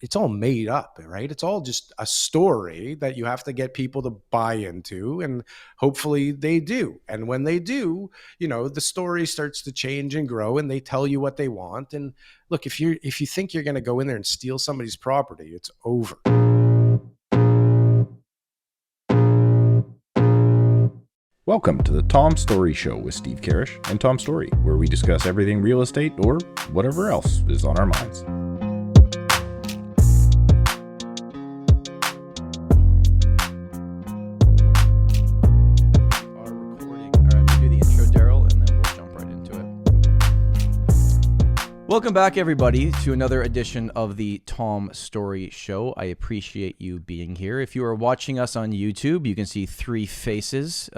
it's all made up, right? It's all just a story that you have to get people to buy into, and hopefully they do. And when they do, the story starts to change and grow, and they tell you what they want. And look, if you think you're going to go in there and steal somebody's property, it's over. Welcome to the Tom Storey Show with Steve Karrasch and Tom Storey, where we discuss everything real estate or whatever else is on our minds. Our recording. All right, do the intro, Daryl, and then we'll jump right into it. Welcome back, everybody, to another edition of the Tom Storey Show. I appreciate you being here. If you are watching us on YouTube, you can see three faces.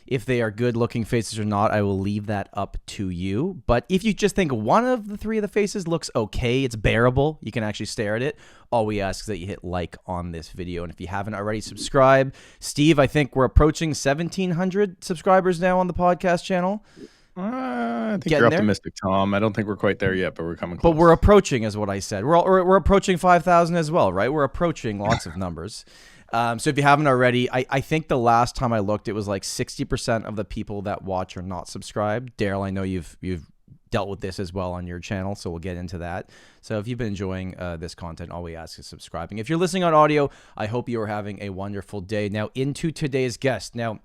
If they are good-looking faces or not, I will leave that up to you. But if you just think one of the three of the faces looks okay, it's bearable, you can actually stare at it, all we ask is that you hit like on this video. And if you haven't already, subscribe. Steve, I think we're approaching 1,700 subscribers now on the podcast channel. I think you're optimistic, Tom. I don't think we're quite there yet, but we're coming close. But we're approaching, is what I said. We're approaching 5,000 as well, right? We're approaching lots of numbers. So if you haven't already, I think the last time I looked, it was like 60% of the people that watch are not subscribed. Daryl, I know you've dealt with this as well on your channel, so we'll get into that. So if you've been enjoying this content, all we ask is subscribing. If you're listening on audio, I hope you are having a wonderful day. Now, into today's guest. Now,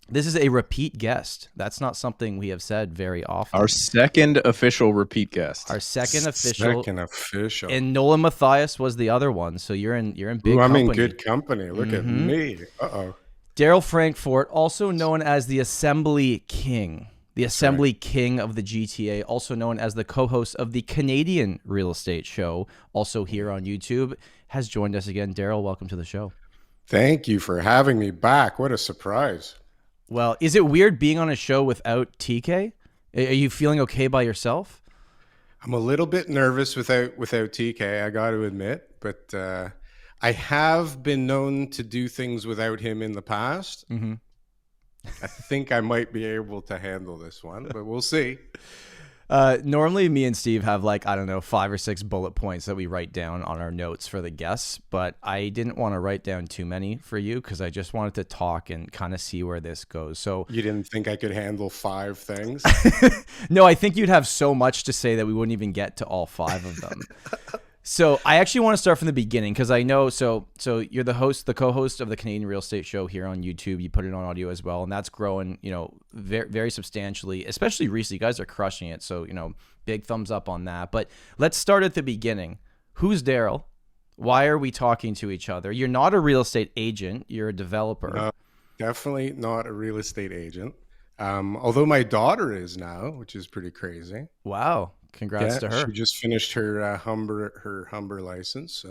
this is a repeat guest. That's not something we have said very often. Our second official repeat guest. Our second official. And Nolan Mathias was the other one. So you're in big company. I'm in good company. Look at me. Uh-oh. Darryl Frankfort, also known as the Assembly King. The Assembly King of the GTA, also known as the co-host of the Canadian Real Estate Show, also here on YouTube, has joined us again. Daryl, welcome to the show. Thank you for having me back. What a surprise. Well, is it weird being on a show without TK? Are you feeling okay by yourself? I'm a little bit nervous without TK, I got to admit, but I have been known to do things without him in the past. Mm-hmm. I think I might be able to handle this one, but we'll see. Normally me and Steve have 5 or 6 bullet points that we write down on our notes for the guests, but I didn't want to write down too many for you because I just wanted to talk and kind of see where this goes. So you didn't think I could handle 5 things? No, I think you'd have so much to say that we wouldn't even get to all 5 of them. So I actually want to start from the beginning because I know, so you're the co-host of the Canadian Real Estate Show here on YouTube. You put it on audio as well, and that's growing, very, very substantially, especially recently. You guys are crushing it. So, big thumbs up on that. But let's start at the beginning. Who's Daryl? Why are we talking to each other? You're not a real estate agent. You're a developer. No, definitely not a real estate agent. Although my daughter is now, which is pretty crazy. Wow. Congrats to her. She just finished her Humber license.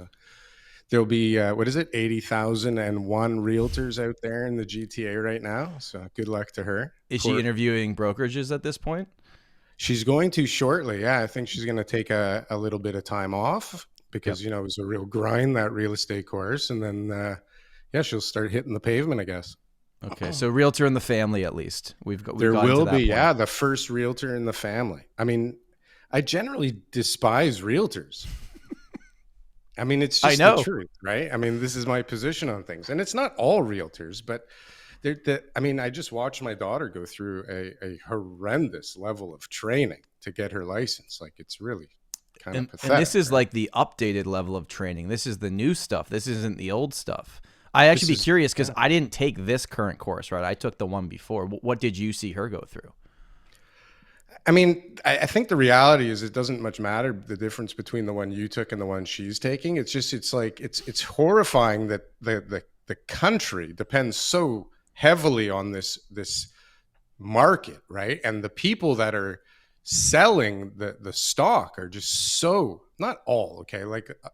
There'll be 80,001 realtors out there in the GTA right now. So good luck to her. Is she interviewing brokerages at this point? She's going to shortly. Yeah, I think she's going to take a little bit of time off because it was a real grind, that real estate course, and then she'll start hitting the pavement, I guess. Okay, so realtor in the family at least. There will be, the first realtor in the family. I mean, I generally despise realtors. I mean, it's just the truth, right? I mean, this is my position on things. And it's not all realtors, but I just watched my daughter go through a horrendous level of training to get her license. It's really kind of pathetic. And this is the updated level of training. This is the new stuff. This isn't the old stuff. I actually be curious because I didn't take this current course, right? I took the one before. What did you see her go through? I mean, I think the reality is it doesn't much matter the difference between the one you took and the one she's taking. It's just it's horrifying that the country depends so heavily on this market, right? And the people that are selling the stock are just so, not all, okay?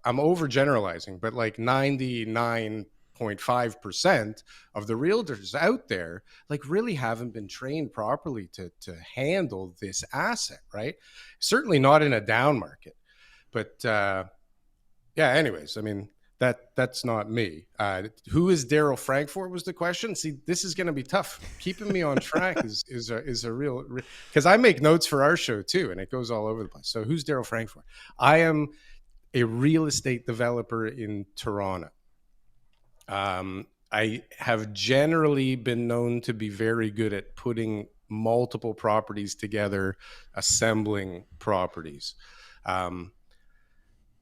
I'm overgeneralizing, but 99.5% of the realtors out there really haven't been trained properly to handle this asset, right? Certainly not in a down market. But anyways, I mean, that's not me. Who is Darryl Frankfort was the question. See, this is going to be tough. Keeping me on track is a real, because I make notes for our show too, and it goes all over the place. So who's Darryl Frankfort? I am a real estate developer in Toronto. I have generally been known to be very good at putting multiple properties together, assembling properties.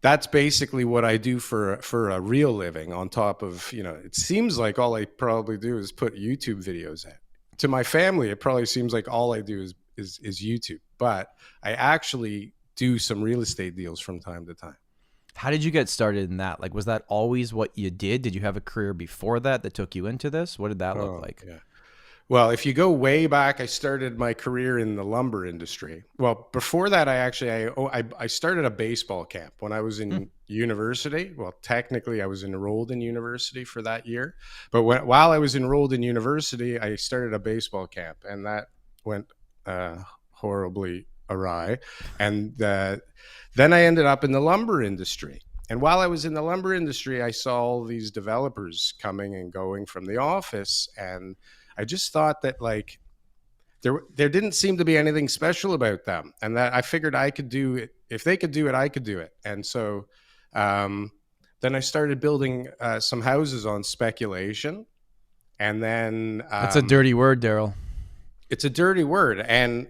That's basically what I do for a real living, on top of, it seems like all I probably do is put YouTube videos out. To my family, it probably seems like all I do is YouTube, but I actually do some real estate deals from time to time. How did you get started in that? Like, was that always what you did? Did you have a career before that took you into this? What did that look like? Yeah. Well, if you go way back, I started my career in the lumber industry. Well, before that, I started a baseball camp when I was in university. Well, technically, I was enrolled in university for that year. But while I was enrolled in university, I started a baseball camp, and that went horribly awry. And then I ended up in the lumber industry. And while I was in the lumber industry, I saw all these developers coming and going from the office, and I just thought that, like, there didn't seem to be anything special about them, and that I figured I could do it. If they could do it, I could do it. And so then I started building some houses on speculation. And then that's a dirty word, Daryl. It's a dirty word, and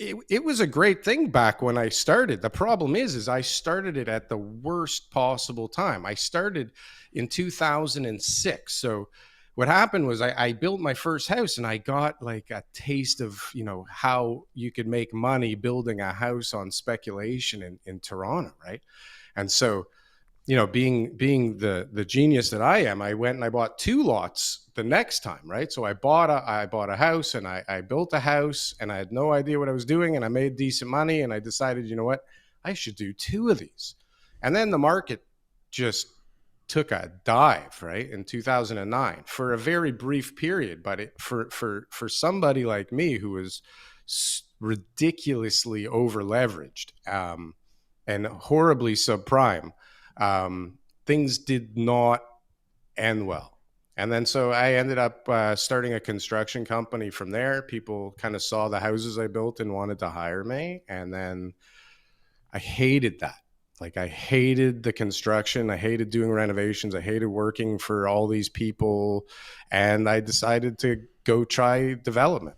it was a great thing back when I started. The problem is I started it at the worst possible time. I started in 2006, so what happened was I built my first house, and I got like a taste of, how you could make money building a house on speculation in Toronto, right? And so, being the genius that I am, I went and I bought 2 lots the next time, right? So I bought a house, and I built a house, and I had no idea what I was doing, and I made decent money, and I decided, you know what, I should do 2 of these. And then the market just took a dive, right, in 2009 for a very brief period, but for somebody like me who was ridiculously over leveraged and horribly subprime, things did not end well. And then so I ended up starting a construction company from there. People kind of saw the houses I built and wanted to hire me, and then I hated that. Like, I hated the construction. I hated doing renovations. I hated working for all these people. And I decided to go try development.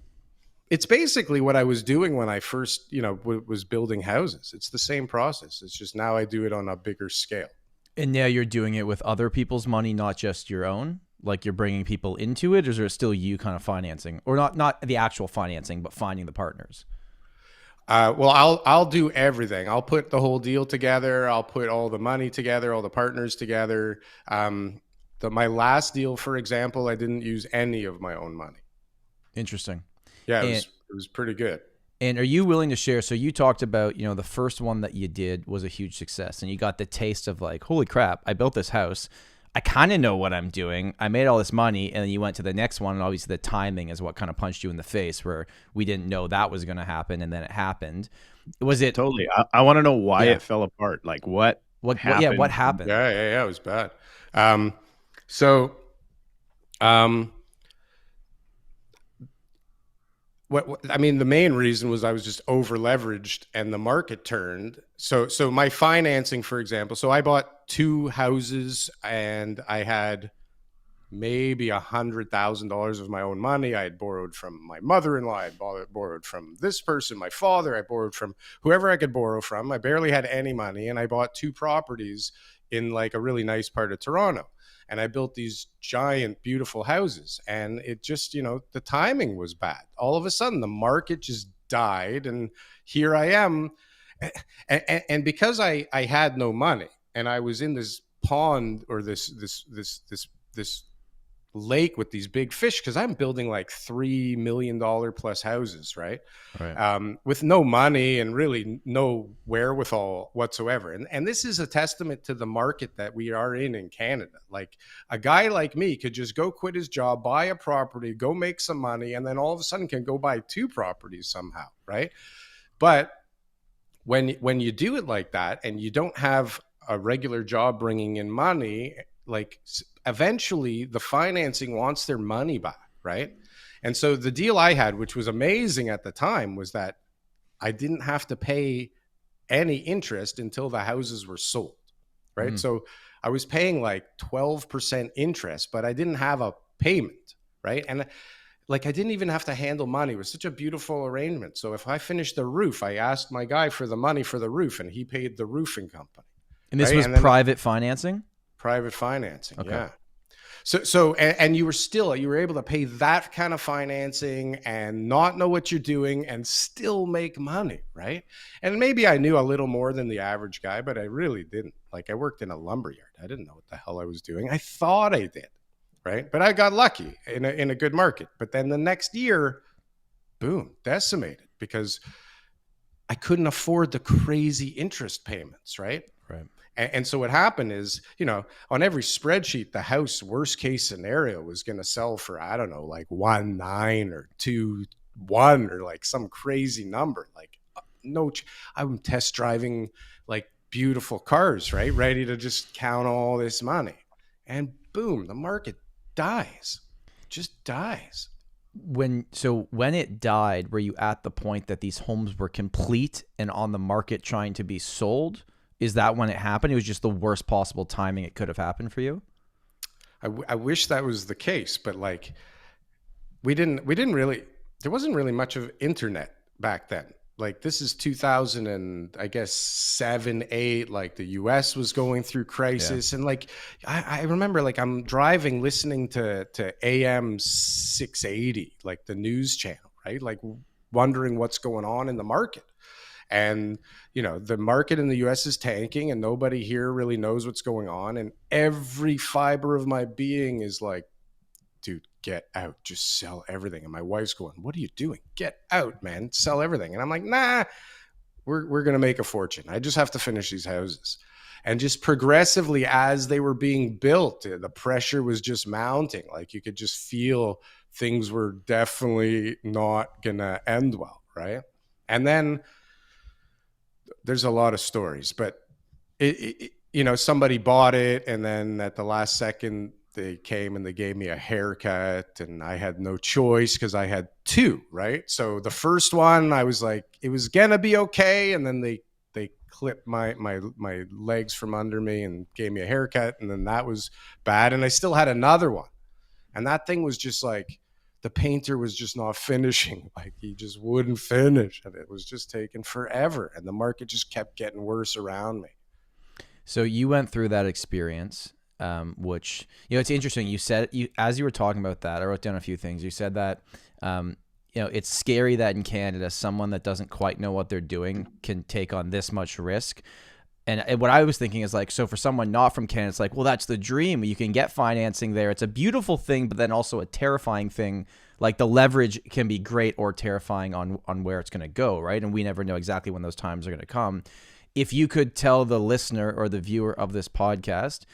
It's basically what I was doing when I first, was building houses. It's the same process. It's just now I do it on a bigger scale. And now you're doing it with other people's money, not just your own? Like, you're bringing people into it, or is it still you kind of financing? Or not the actual financing, but finding the partners? Well, I'll do everything. I'll put the whole deal together. I'll put all the money together, all the partners together. My last deal, for example, I didn't use any of my own money. Interesting. Yeah, it was pretty good. And are you willing to share? So you talked about, the first one that you did was a huge success, and you got the taste of like, holy crap, I built this house. I kind of know what I'm doing. I made all this money, and then you went to the next one, and obviously the timing is what kind of punched you in the face, where we didn't know that was going to happen, and then it happened. Was it totally? I want to know why it fell apart. Like what happened? Yeah, what happened? Yeah, it was bad. The main reason was I was just over leveraged, and the market turned. So my financing, for example, so I bought 2 houses, and I had maybe $100,000 of my own money. I had borrowed from my mother-in-law. I had borrowed from this person, my father. I borrowed from whoever I could borrow from. I barely had any money, and I bought 2 properties in like a really nice part of Toronto. And I built these giant, beautiful houses, and it just, the timing was bad. All of a sudden, the market just died, and here I am. And because I had no money, and I was in this pond, or this lake with these big fish, because I'm building like $3 million plus houses, right? With no money and really no wherewithal whatsoever. And this is a testament to the market that we are in Canada. Like, a guy like me could just go quit his job, buy a property, go make some money, and then all of a sudden can go buy 2 properties somehow, right? But when you do it like that, and you don't have a regular job bringing in money, like, eventually the financing wants their money back, right? And so the deal I had, which was amazing at the time, was that I didn't have to pay any interest until the houses were sold. right? So I was paying like 12% interest, but I didn't have a payment, right? And like I didn't even have to handle money. It was such a beautiful arrangement. So if I finished the roof, I asked my guy for the money for the roof, and he paid the roofing company. And this right? was private financing? Private financing, okay. yeah. So and you were able to pay that kind of financing and not know what you're doing and still make money, right? And maybe I knew a little more than the average guy, but I really didn't. Like I worked in a lumberyard. I didn't know what the hell I was doing. I thought I did, right? But I got lucky in a good market. But then the next year, boom, decimated because I couldn't afford the crazy interest payments, right? Right. And so what happened is, on every spreadsheet, the house worst case scenario was going to sell for, I don't know, like 1.9 or 2.1 or like some crazy number. Like I'm test driving like beautiful cars, right? Ready to just count all this money. And boom, the market dies, just dies. When it died, were you at the point that these homes were complete and on the market trying to be sold? Is that when it happened? It was just the worst possible timing it could have happened for you? I wish that was the case, but like we didn't really, there wasn't really much of internet back then. Like this is 2000 and I guess 7, 8, like the US was going through crisis. Yeah. And like, I remember like I'm driving, listening to AM 680, like the news channel, right? Like wondering what's going on in the market. And, the market in the US is tanking and nobody here really knows what's going on. And every fiber of my being is like, dude, get out, just sell everything. And my wife's going, what are you doing? Get out, man, sell everything. And I'm like, nah, we're going to make a fortune. I just have to finish these houses. And just progressively as they were being built, the pressure was just mounting. Like you could just feel things were definitely not going to end well. Right. And then there's a lot of stories, but somebody bought it. And then at the last second, they came and they gave me a haircut and I had no choice because I had two, right? So the first one, I was like, it was going to be okay. And then they clipped my legs from under me and gave me a haircut. And then that was bad. And I still had another one. And that thing was just like, the painter was just not finishing. Like he just wouldn't finish. And it was just taking forever. And the market just kept getting worse around me. So you went through that experience. Which, it's interesting. You said, as you were talking about that, I wrote down a few things. You said that, it's scary that in Canada, someone that doesn't quite know what they're doing can take on this much risk. And what I was thinking is like, so for someone not from Canada, it's like, well, that's the dream. You can get financing there. It's a beautiful thing, but then also a terrifying thing. Like the leverage can be great or terrifying on where it's going to go, right? And we never know exactly when those times are going to come. If you could tell the listener or the viewer of this podcast,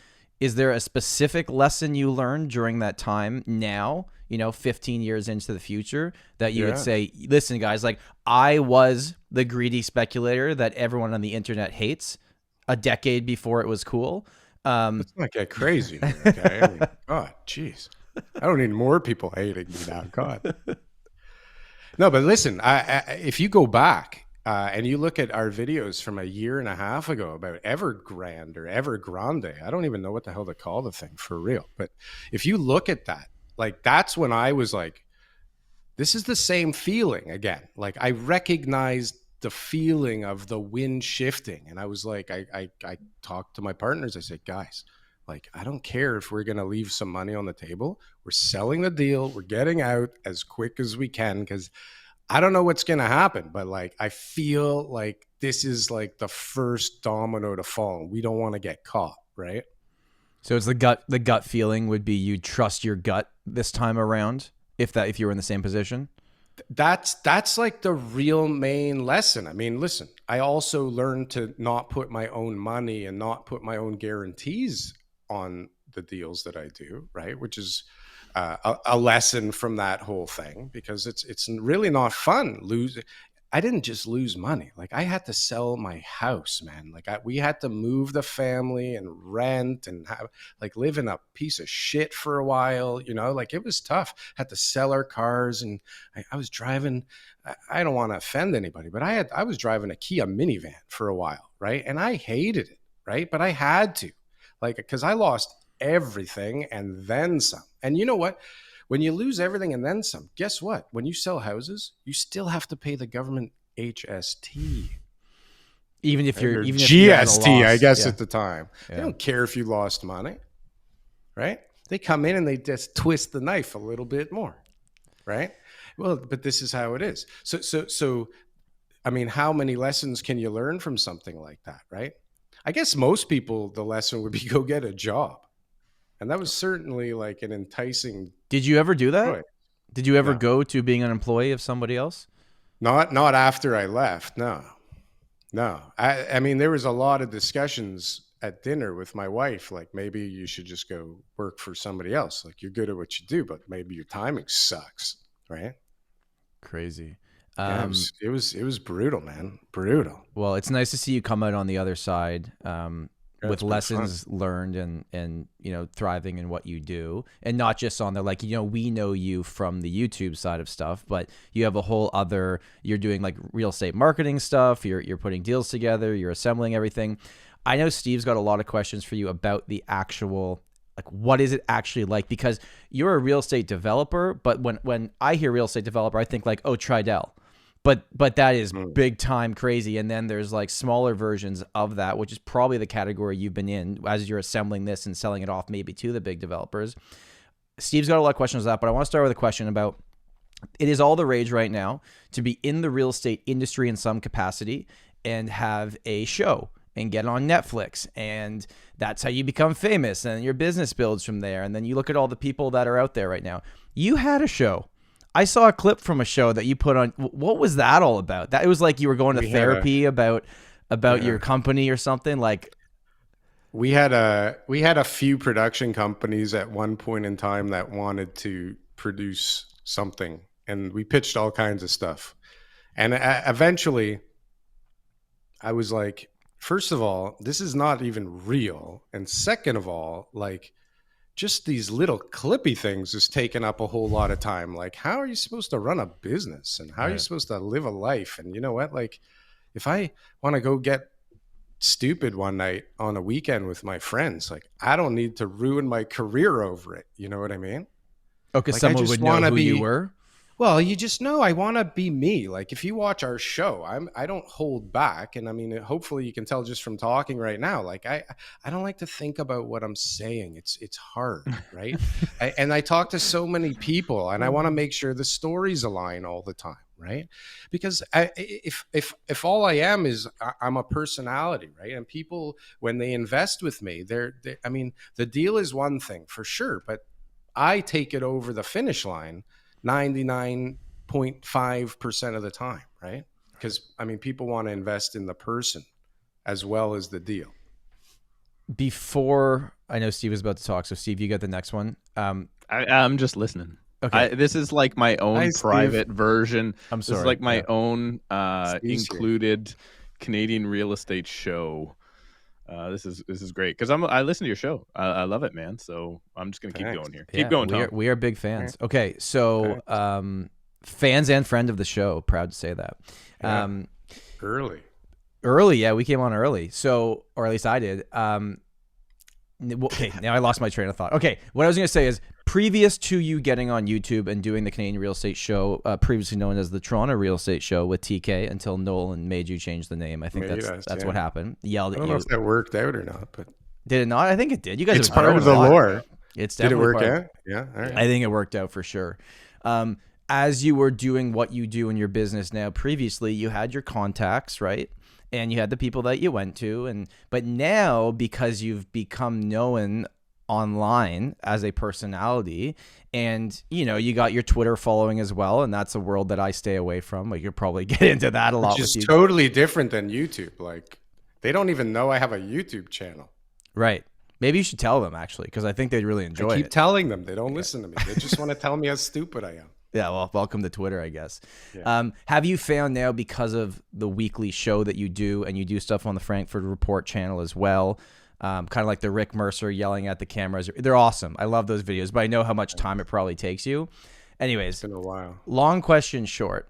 is there a specific lesson you learned during that time now, 15 years into the future that you would say, listen, guys, like I was the greedy speculator that everyone on the internet hates a decade before it was cool. Let's not get crazy. Okay? I mean, God, jeez. I don't need more people hating me now. God. No, but listen, if you go back, and you look at our videos from a year and a half ago about Evergrande or Evergrande, I don't even know what the hell to call the thing for real. But if you look at that, like that's when I was like, this is the same feeling again. Like I recognized the feeling of the wind shifting. And I was like, I talked to my partners. I said, guys, like, I don't care if we're going to leave some money on the table. We're selling the deal. We're getting out as quick as we can because I don't know what's going to happen, but like, I feel like this is like the first domino to fall. We don't want to get caught, right? So it's the gut feeling would be you trust your gut this time around if you were in the same position. That's like the real main lesson. I mean, listen, I also learned to not put my own money and not put my own guarantees on the deals that I do, right? Which is a lesson from that whole thing because it's really not fun. I didn't just lose money. Like I had to sell my house, man. Like we had to move the family and rent and live in a piece of shit for a while, like it was tough. Had to sell our cars and I was driving, I don't want to offend anybody, but I was driving a Kia minivan for a while. Right. And I hated it. right? But I had to, like, because I lost everything and then some. And you know what? When you lose everything and then some, guess what? When you sell houses, you still have to pay the government HST. Even if you're even GST, I guess yeah. at the time. They don't care if you lost money, right? They come in and they just twist the knife a little bit more, right? Well, but this is how it is. So I mean, how many lessons can you learn from something like that, right? I guess most people, the lesson would be go get a job. And that was certainly like an enticing. Did you ever do that? choice. Did you ever go to being an employee of somebody else? Not after I left. No. I mean, there was a lot of discussions at dinner with my wife. Like, maybe you should just go work for somebody else. Like, you're good at what you do, but maybe your timing sucks. Right. Crazy. Yeah, it was brutal, man. Brutal. Well, it's nice to see you come out on the other side with lessons learned and you know, thriving in what you do, and not just on the, like, you know, we know you from the YouTube side of stuff, but you have a whole other, you're doing like real estate marketing stuff. You're putting deals together. You're assembling everything. I know Steve's got a lot of questions for you about the actual, like, what is it actually like? Because you're a real estate developer, but when I hear real estate developer, I think like, oh, Tridel. But that is big time crazy. And then there's like smaller versions of that, which is probably the category you've been in as you're assembling this and selling it off maybe to the big developers. Steve's got a lot of questions on that, but I want to start with a question about, it is all the rage right now to be in the real estate industry in some capacity and have a show and get on Netflix. And that's how you become famous, and your business builds from there. And then you look at all the people that are out there right now. You had a show. I saw a clip from a show that you put on. What was that all about? That, it was like you were going to therapy about your company or something. Like, we had a few production companies at one point in time that wanted to produce something, and we pitched all kinds of stuff. And eventually I was like, first of all, this is not even real. And second of all, like, just these little clippy things is taking up a whole lot of time. Like, how are you supposed to run a business, and how are you supposed to live a life? And you know what? Like, if I want to go get stupid one night on a weekend with my friends, like, I don't need to ruin my career over it. You know what I mean? Oh, because like, someone would know who you were? Well, you just know I want to be me. Like, if you watch our show, I don't hold back. And I mean, hopefully you can tell just from talking right now, like, I don't like to think about what I'm saying. It's hard, right? And I talk to so many people, and I want to make sure the stories align all the time, right? Because if all I am is I'm a personality, right? And people, when they invest with me, I mean, the deal is one thing for sure, but I take it over the finish line 99.5% of the time, right? Because I mean, people want to invest in the person as well as the deal. Before, I know Steve was about to talk, so Steve, you got the next one. I'm just listening. Okay, this is like my own private version. I'm sorry. This is like my own included Canadian real estate show. This is great because I listen to your show. I love it, man. So I'm just gonna keep going here. Keep going, Tom. We are big fans. Okay, so fans and friend of the show. Proud to say that. Early, yeah, we came on early. So, or at least I did. Okay, now I lost my train of thought. Okay, what I was gonna say is, previous to you getting on YouTube and doing the Canadian Real Estate Show, previously known as the Toronto Real Estate Show with TK, until Nolan made you change the name. I think that's what happened. Yelled at you. I don't know if that worked out or not, but did it not? I think it did. You guys, it's part of the lore. It's did it definitely work out? Yeah, all right. I think it worked out for sure. As you were doing what you do in your business now, previously you had your contacts, right? And you had the people that you went to, but now, because you've become known online as a personality, and you know, you got your Twitter following as well, and that's a world that I stay away from. Like, you'll probably get into that a lot. Which is totally different than YouTube. Like, they don't even know I have a YouTube channel. Right. Maybe you should tell them, actually, because I think they'd really enjoy it. I keep telling them. They don't listen to me. They just want to tell me how stupid I am. Yeah, well, welcome to Twitter, I guess. Yeah. Have you found now, because of the weekly show that you do, and you do stuff on the Frankfort Report channel as well, kind of like the Rick Mercer yelling at the cameras. They're awesome. I love those videos, but I know how much time it probably takes you. Anyways, it's been a while. Long question short.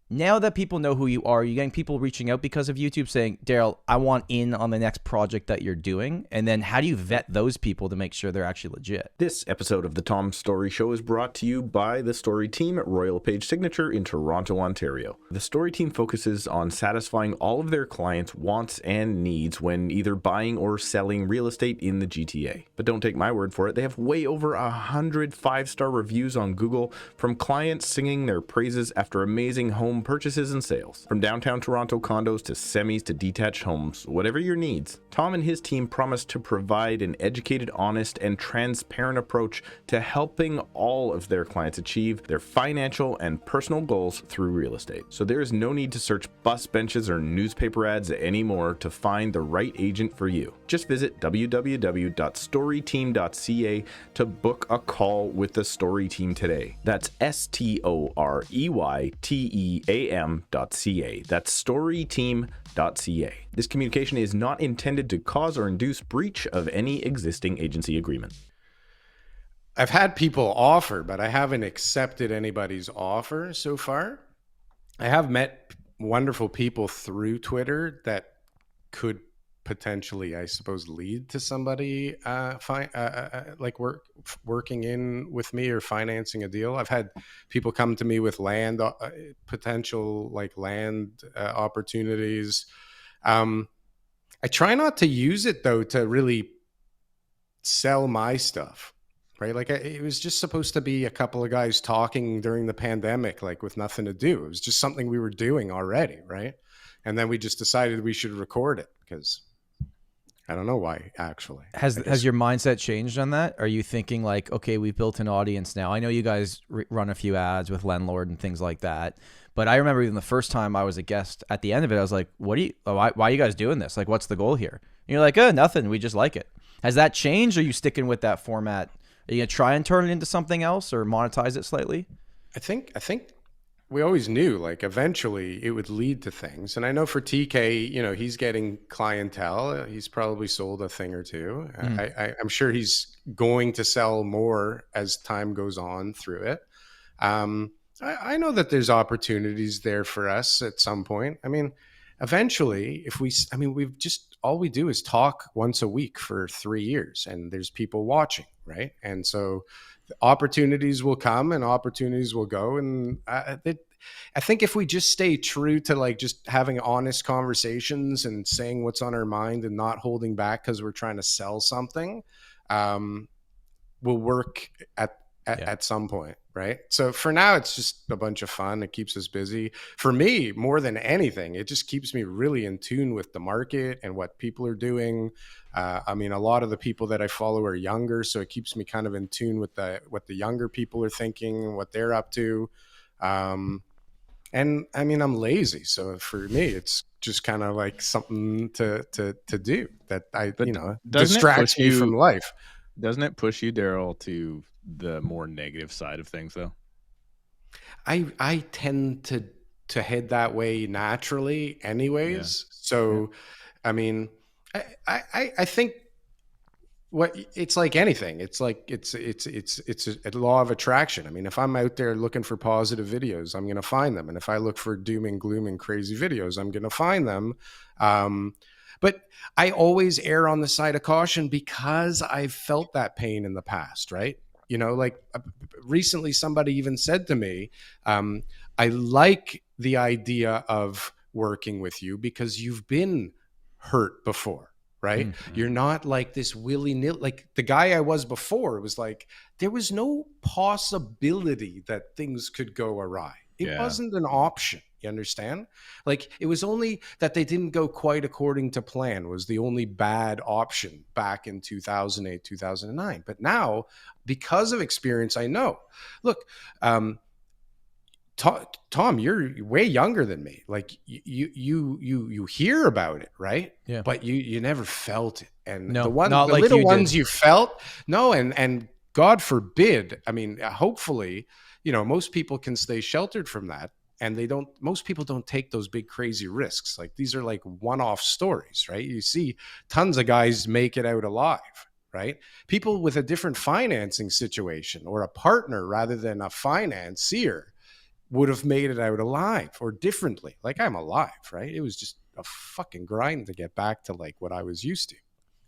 Now that people know who you are getting people reaching out because of YouTube saying, Daryl, I want in on the next project that you're doing? And then how do you vet those people to make sure they're actually legit? This episode of the Tom Storey Show is brought to you by the Storey team at LePage Signature in Toronto, Ontario. The Storey team focuses on satisfying all of their clients' wants and needs when either buying or selling real estate in the GTA. But don't take my word for it. They have way over 100 5-star reviews on Google from clients singing their praises after amazing home purchases and sales. From downtown Toronto condos to semis to detached homes, whatever your needs, Tom and his team promise to provide an educated, honest, and transparent approach to helping all of their clients achieve their financial and personal goals through real estate. So there is no need to search bus benches or newspaper ads anymore to find the right agent for you. Just visit www.storeyteam.ca to book a call with the Storey team today. That's STOREYTEAM.ca. That's storeyteam.ca. This communication is not intended to cause or induce breach of any existing agency agreement. I've had people offer, but I haven't accepted anybody's offer so far. I have met wonderful people through Twitter that could potentially, I suppose, lead to somebody working in with me or financing a deal. I've had people come to me with land potential, like land opportunities. I try not to use it though to really sell my stuff, right? Like it was just supposed to be a couple of guys talking during the pandemic, like with nothing to do. It was just something we were doing already, right? And then we just decided we should record it because I don't know why, actually. Has your mindset changed on that? Are you thinking like, okay, we've built an audience now? I know you guys run a few ads with Landlord and things like that, but I remember even the first time I was a guest, at the end of it, I was like, why are you guys doing this? Like, what's the goal here? And you're like, nothing. We just like it. Has that changed? Or are you sticking with that format? Are you going to try and turn it into something else or monetize it slightly? I think we always knew like eventually it would lead to things. And I know for TK, he's getting clientele. He's probably sold a thing or two. I'm sure he's going to sell more as time goes on through it. I know that there's opportunities there for us at some point. I mean, eventually all we do is talk once a week for 3 years and there's people watching, right? And so opportunities will come and opportunities will go. And I think if we just stay true to like just having honest conversations and saying what's on our mind and not holding back because we're trying to sell something, will work at some point, right? So for now, it's just a bunch of fun. It keeps us busy. For me, more than anything, it just keeps me really in tune with the market and what people are doing. A lot of the people that I follow are younger, so it keeps me kind of in tune with what the younger people are thinking, what they're up to. And I'm lazy, so for me, it's just kind of like something to do that distracts me from life. Doesn't it push you, Daryl, to the more negative side of things, though? I tend to head that way naturally, anyways. Yeah. So, yeah. I think it's like anything. It's like it's a law of attraction. I mean, if I'm out there looking for positive videos, I'm going to find them. And if I look for doom and gloom and crazy videos, I'm going to find them. But I always err on the side of caution because I've felt that pain in the past, right? Recently somebody even said to me, I like the idea of working with you because you've been hurt before, right? Mm-hmm. You're not like this willy-nilly, like the guy I was before was like, there was no possibility that things could go awry. It wasn't an option. You understand? Like it was only that they didn't go quite according to plan was the only bad option back in 2008, 2009. But now, because of experience, I know. Look, Tom, you're way younger than me. Like you hear about it, right? Yeah. But you never felt it. And the like little ones you felt, no, and God forbid. I mean, hopefully, most people can stay sheltered from that. And most people don't take those big crazy risks. Like these are like one-off stories, right? You see tons of guys make it out alive, right? People with a different financing situation or a partner rather than a financier, would have made it out alive or differently. Like, I'm alive, right? It was just a fucking grind to get back to like what I was used to.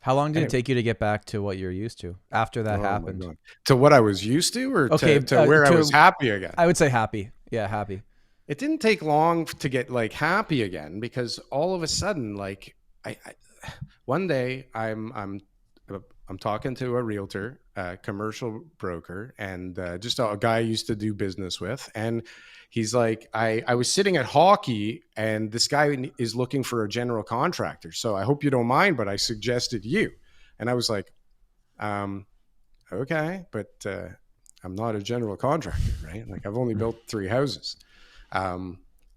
How long did it take you to get back to what you're used to after that happened? To what I was used to, or to where I was happy again? I would say happy. Yeah, happy. It didn't take long to get like happy again, because all of a sudden, like one day I'm talking to a realtor, a commercial broker, and just a guy I used to do business with. And he's like, I was sitting at hockey, and this guy is looking for a general contractor. So I hope you don't mind, but I suggested you. And I was like, okay, but I'm not a general contractor, right? Like, I've only built 3 houses.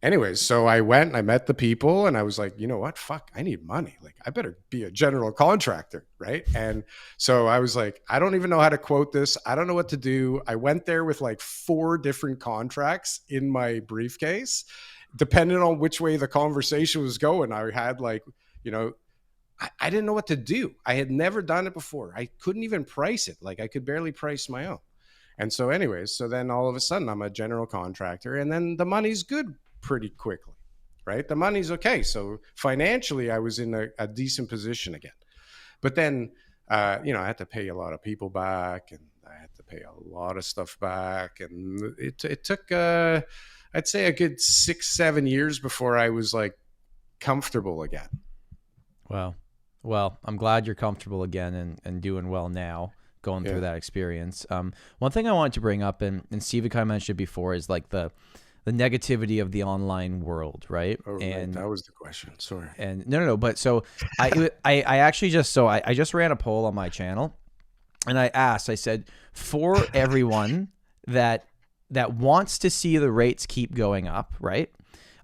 Anyways, so I went and I met the people, and I was like, you know what? Fuck, I need money. Like, I better be a general contractor, right? And so I was like, I don't even know how to quote this. I don't know what to do. I went there with like 4 different contracts in my briefcase, depending on which way the conversation was going. I had like, you know, I didn't know what to do. I had never done it before. I couldn't even price it. Like, I could barely price my own. And so anyways, so then all of a sudden I'm a general contractor, and then the money's good pretty quickly, right? The money's okay. So financially I was in a decent position again. But then, you know, I had to pay a lot of people back, and I had to pay a lot of stuff back. And it took, I'd say a good 6-7 years before I was like comfortable again. Wow. Well, I'm glad you're comfortable again and doing well now, going through that experience. One thing I wanted to bring up, and Steve kind of mentioned it before, is like the negativity of the online world, right? Oh, and right. That was the question. Sorry. And no. But so I actually just, I just ran a poll on my channel, and I asked, I said, for everyone that wants to see the rates keep going up, right?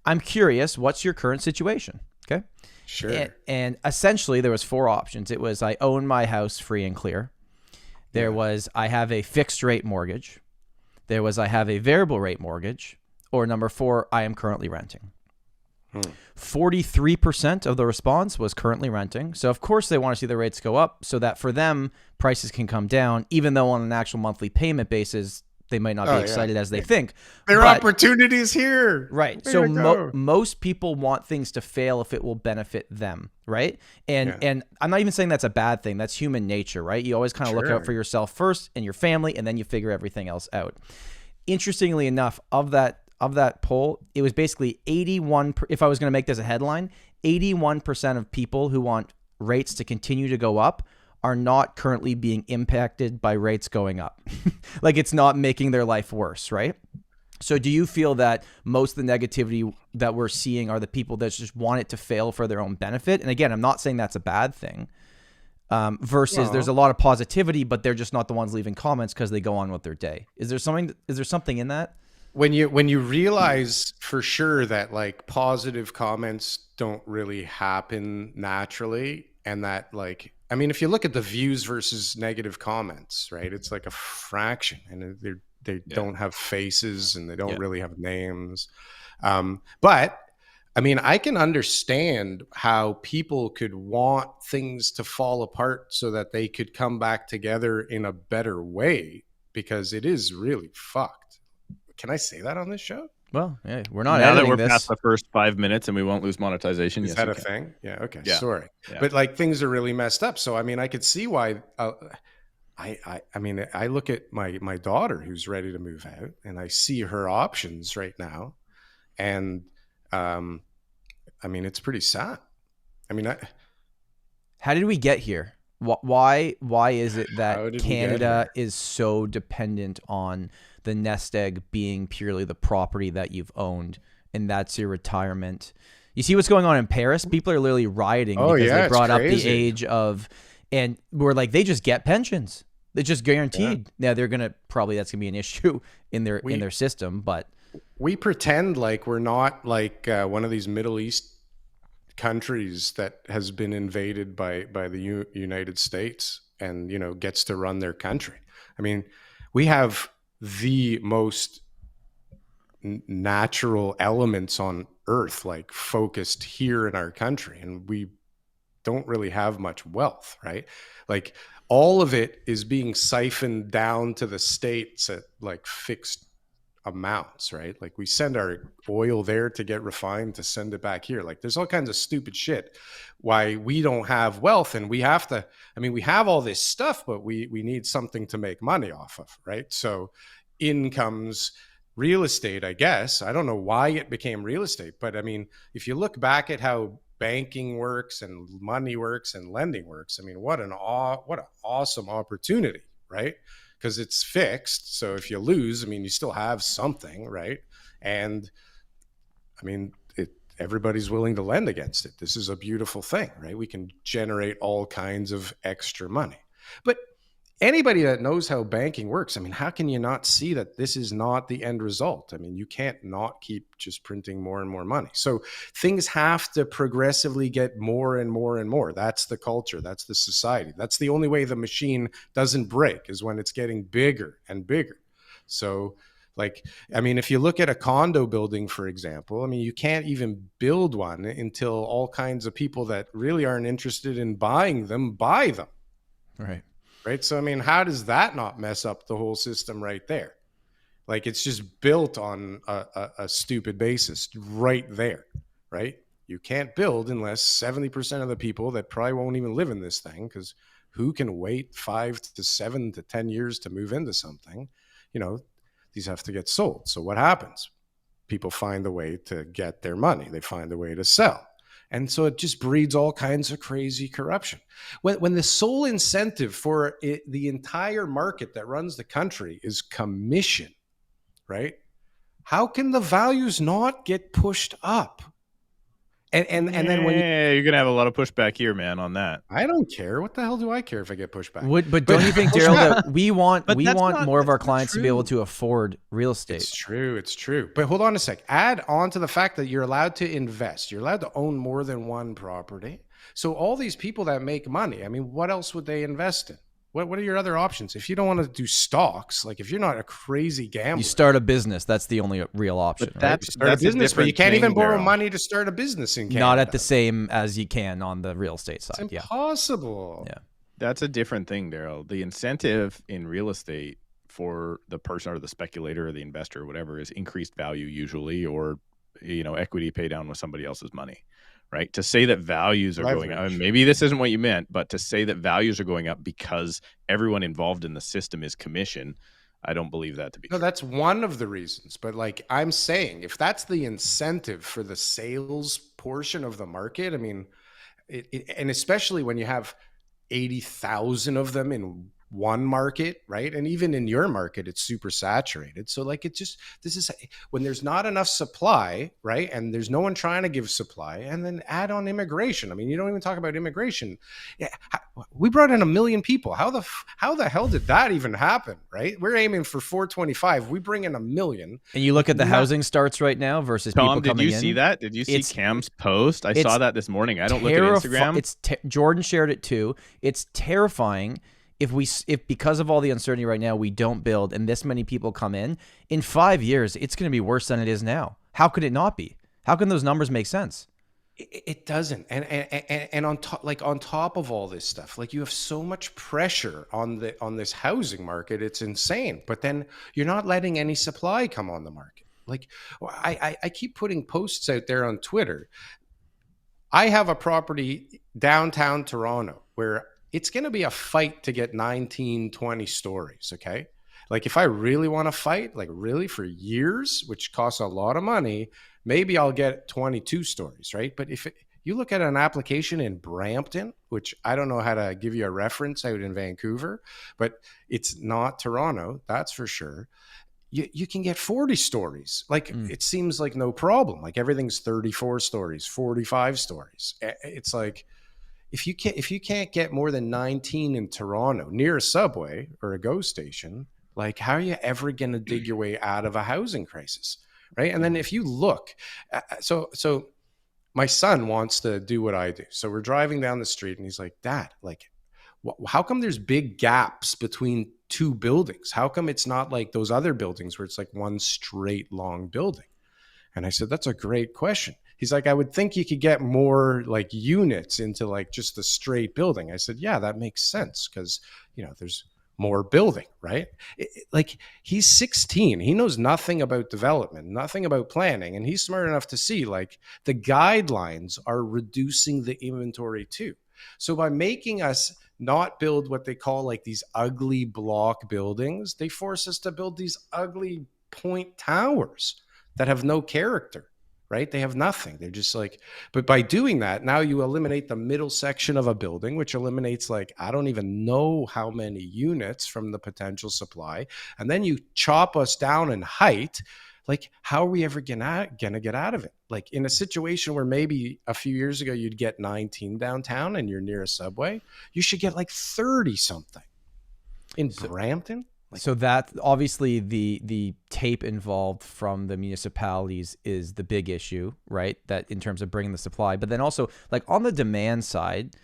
I'm curious, what's your current situation? Okay. Sure. And essentially there was 4 options. It was, I own my house free and clear. There was, I have a fixed rate mortgage. There was, I have a variable rate mortgage. Or number 4, I am currently renting. 43% of the response was currently renting. So of course they want to see the rates go up so that for them prices can come down, even though on an actual monthly payment basis, they might not be excited as they think. There are opportunities here. Right. So most people want things to fail if it will benefit them. Right. And I'm not even saying that's a bad thing. That's human nature, right? You always kind of look out for yourself first and your family, and then you figure everything else out. Interestingly enough, of that poll, it was basically 81. If I was going to make this a headline, 81% of people who want rates to continue to go up are not currently being impacted by rates going up. Like, it's not making their life worse, right? So do you feel that most of the negativity that we're seeing are the people that just want it to fail for their own benefit? And again, I'm not saying that's a bad thing. Versus there's a lot of positivity, but they're just not the ones leaving comments because they go on with their day. Is there something in that? When you realize for sure that like positive comments don't really happen naturally, and that like, I mean, if you look at the views versus negative comments, right, it's like a fraction, and they don't have faces, and they don't really have names. But I mean, I can understand how people could want things to fall apart so that they could come back together in a better way, because it is really fucked. Can I say that on this show? Well, yeah, we're not now that editing we're this. past the first 5 minutes and we won't lose monetization. Is that a thing? Yeah. Okay. Yeah. Sorry. Yeah. But like, things are really messed up. So, I mean, I could see why, I mean, I look at my daughter who's ready to move out, and I see her options right now. And, I mean, it's pretty sad. I mean, how did we get here? Why is it that Canada is so dependent on the nest egg being purely the property that you've owned, and that's your retirement? You see what's going on in Paris? People are literally rioting because they brought up the age of, and we're like, they just get pensions. They're just guaranteed. Now that's gonna be an issue in their system, but we pretend like we're not like one of these Middle East countries that has been invaded by the United States and, you know, gets to run their country. I mean, we have the most natural elements on earth, like, focused here in our country, and we don't really have much wealth, right? Like, all of it is being siphoned down to the states at like fixed amounts, right? Like we send our oil there to get refined to send it back here. Like there's all kinds of stupid shit why we don't have wealth, and we have to, I mean, we have all this stuff, but we need something to make money off of, right? So in comes real estate, I guess. I don't know why it became real estate, but I mean, if you look back at how banking works and money works and lending works, I mean, what an awesome opportunity, right? Because it's fixed. So if you lose, I mean, you still have something, right? And I mean, everybody's willing to lend against it. This is a beautiful thing, right? We can generate all kinds of extra money. But anybody that knows how banking works, I mean, how can you not see that this is not the end result? I mean, you can't not keep just printing more and more money. So things have to progressively get more and more and more. That's the culture. That's the society. That's the only way the machine doesn't break, is when it's getting bigger and bigger. So like, I mean, if you look at a condo building, for example, I mean, you can't even build one until all kinds of people that really aren't interested in buying them buy them. Right. Right. So, I mean, how does that not mess up the whole system right there? Like, it's just built on a stupid basis right there. Right. You can't build unless 70% of the people that probably won't even live in this thing, because who can wait 5 to 7 to 10 years to move into something? You know, these have to get sold. So what happens? People find a way to get their money. They find a way to sell. And so it just breeds all kinds of crazy corruption. When the sole incentive for the entire market that runs the country is commission, right? How can the values not get pushed up? And then when you're gonna have a lot of pushback here, man, on that. I don't care. What the hell do I care if I get pushed back? But don't you think, Daryl, that we want more of our that's clients to be true. able to afford real estate? It's true. It's true. But hold on a sec. Add on to the fact that you're allowed to invest. You're allowed to own more than one property. So all these people that make money, I mean, what else would they invest in? What are your other options? If you don't want to do stocks, like if you're not a crazy gambler, You start a business. That's the only real option. But right? that's start a business, but you can't even borrow Daryl. money to start a business in Canada. Not at the same as you can on the real estate It's side. Yeah. impossible. Yeah. That's a different thing, Daryl. The incentive in real estate for the person or the speculator or the investor or whatever is increased value usually, or equity pay down with somebody else's money, right? To say that values are going up, and maybe this isn't what you meant, but to say that values are going up because everyone involved in the system is commission, I don't believe that to be No, true. that's one of the reasons. But like I'm saying, if that's the incentive for the sales portion of the market, I mean, and especially when you have 80,000 of them in one market, right? And even in your market, it's super saturated. So like, this is when there's not enough supply, right? And there's no one trying to give supply, and then add on immigration. I mean, you don't even talk about immigration. Yeah, we brought in 1 million people. How the hell did that even happen, right? We're aiming for 425. We bring in 1 million. And you look at the housing starts right now versus people Tom, coming in. did you see that? Did you see Cam's post? I saw that this morning. I don't look at Instagram. Jordan shared it too. It's terrifying. If because of all the uncertainty right now, we don't build and this many people come in 5 years, it's going to be worse than it is now. How could it not be? How can those numbers make sense? It doesn't. And on top of all this stuff, like you have so much pressure on this housing market, it's insane. But then you're not letting any supply come on the market. Like I keep putting posts out there on Twitter. I have a property downtown Toronto where it's going to be a fight to get 19, 20 stories, okay? Like if I really want to fight, like really for years, which costs a lot of money, maybe I'll get 22 stories, right? But if you look at an application in Brampton, which I don't know how to give you a reference out in Vancouver, but it's not Toronto, that's for sure. You can get 40 stories. Like it seems like no problem. Like everything's 34 stories, 45 stories. It's like, if you can't get more than 19 in Toronto near a subway or a GO station, like how are you ever going to dig your way out of a housing crisis, right? And then if you look, so my son wants to do what I do. So we're driving down the street and he's like, Dad, like, how come there's big gaps between two buildings? How come it's not like those other buildings where it's like one straight long building? And I said, that's a great question. He's like, I would think you could get more like units into like just the straight building. I said, yeah, that makes sense because, there's more building, right? Like he's 16. He knows nothing about development, nothing about planning. And he's smart enough to see like the guidelines are reducing the inventory too. So by making us not build what they call like these ugly block buildings, they force us to build these ugly point towers that have no character, right? They have nothing. They're just like, but by doing that, now you eliminate the middle section of a building, which eliminates like, I don't even know how many units from the potential supply. And then you chop us down in height. Like, how are we ever gonna get out of it? Like in a situation where maybe a few years ago, you'd get 19 downtown and you're near a subway, you should get like 30 something in Brampton. Like, so that obviously the tape involved from the municipalities is the big issue, right? That in terms of bringing the supply, but then also like on the demand side,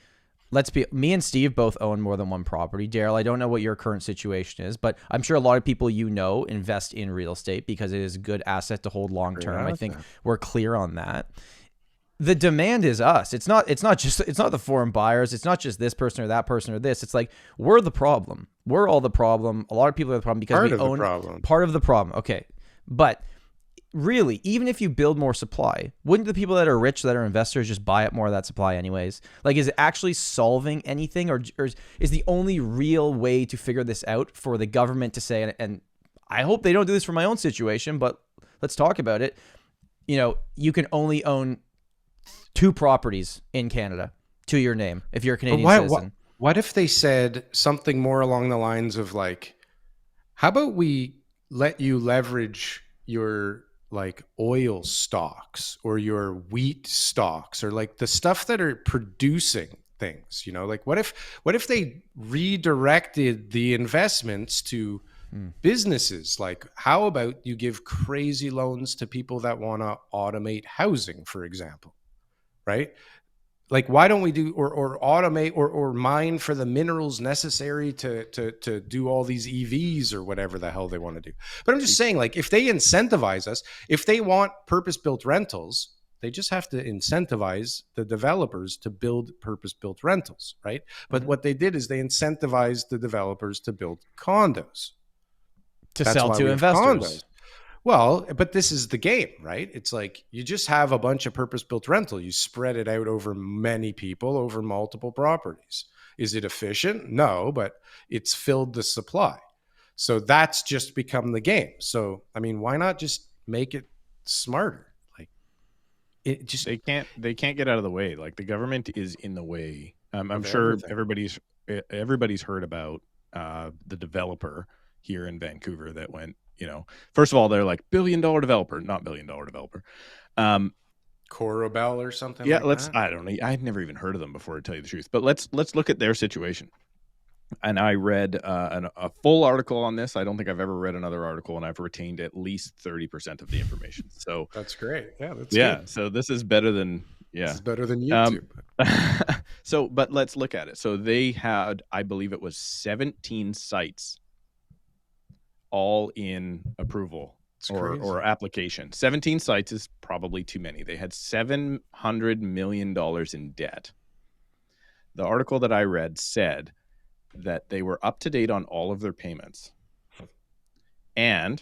me and Steve both own more than one property. Daryl, I don't know what your current situation is, but I'm sure a lot of people invest in real estate because it is a good asset to hold long term. I think we're clear on that. The demand is us. It's not the foreign buyers. It's not just this person or that person or this. It's like we're the problem. We're all the problem. A lot of people are the problem because we own part of the problem. Okay. But really, even if you build more supply, wouldn't the people that are rich, that are investors, just buy up more of that supply anyways? Like, is it actually solving anything, or is the only real way to figure this out for the government to say, and I hope they don't do this for my own situation, but let's talk about it. You know, you can only own 2 properties in Canada to your name if you're a Canadian citizen. What if they said something more along the lines of like, how about we let you leverage your like oil stocks or your wheat stocks or like the stuff that are producing things, you know, like what if they redirected the investments to businesses? Like, how about you give crazy loans to people that want to automate housing, for example, right? Like, why don't we do or automate or mine for the minerals necessary to do all these EVs or whatever the hell they want to do? But I'm just saying, like, if they incentivize us, if they want purpose-built rentals, they just have to incentivize the developers to build purpose-built rentals, right? But what they did is they incentivized the developers to build condos. To sell to investors. Well, but this is the game, right? It's like you just have a bunch of purpose-built rental. You spread it out over many people, over multiple properties. Is it efficient? No, but it's filled the supply. So that's just become the game. So, I mean, why not just make it smarter? Like, it just they can't get out of the way. Like the government is in the way. I'm sure everybody's heard about the developer here in Vancouver that went. You know, first of all, they're like $1 billion developer, not $1 billion developer. Cora Bell or something. Yeah, like that? I don't know. I'd never even heard of them before, to tell you the truth. But let's look at their situation. And I read a full article on this. I don't think I've ever read another article, and I've retained at least 30% of the information. So that's great. Yeah, that's good. So this is better than This is better than YouTube. So, but let's look at it. So they had, I believe it was 17 sites. All in approval or application. 17 sites is probably too many. They had $700 million in debt. The article that I read said that they were up to date on all of their payments. And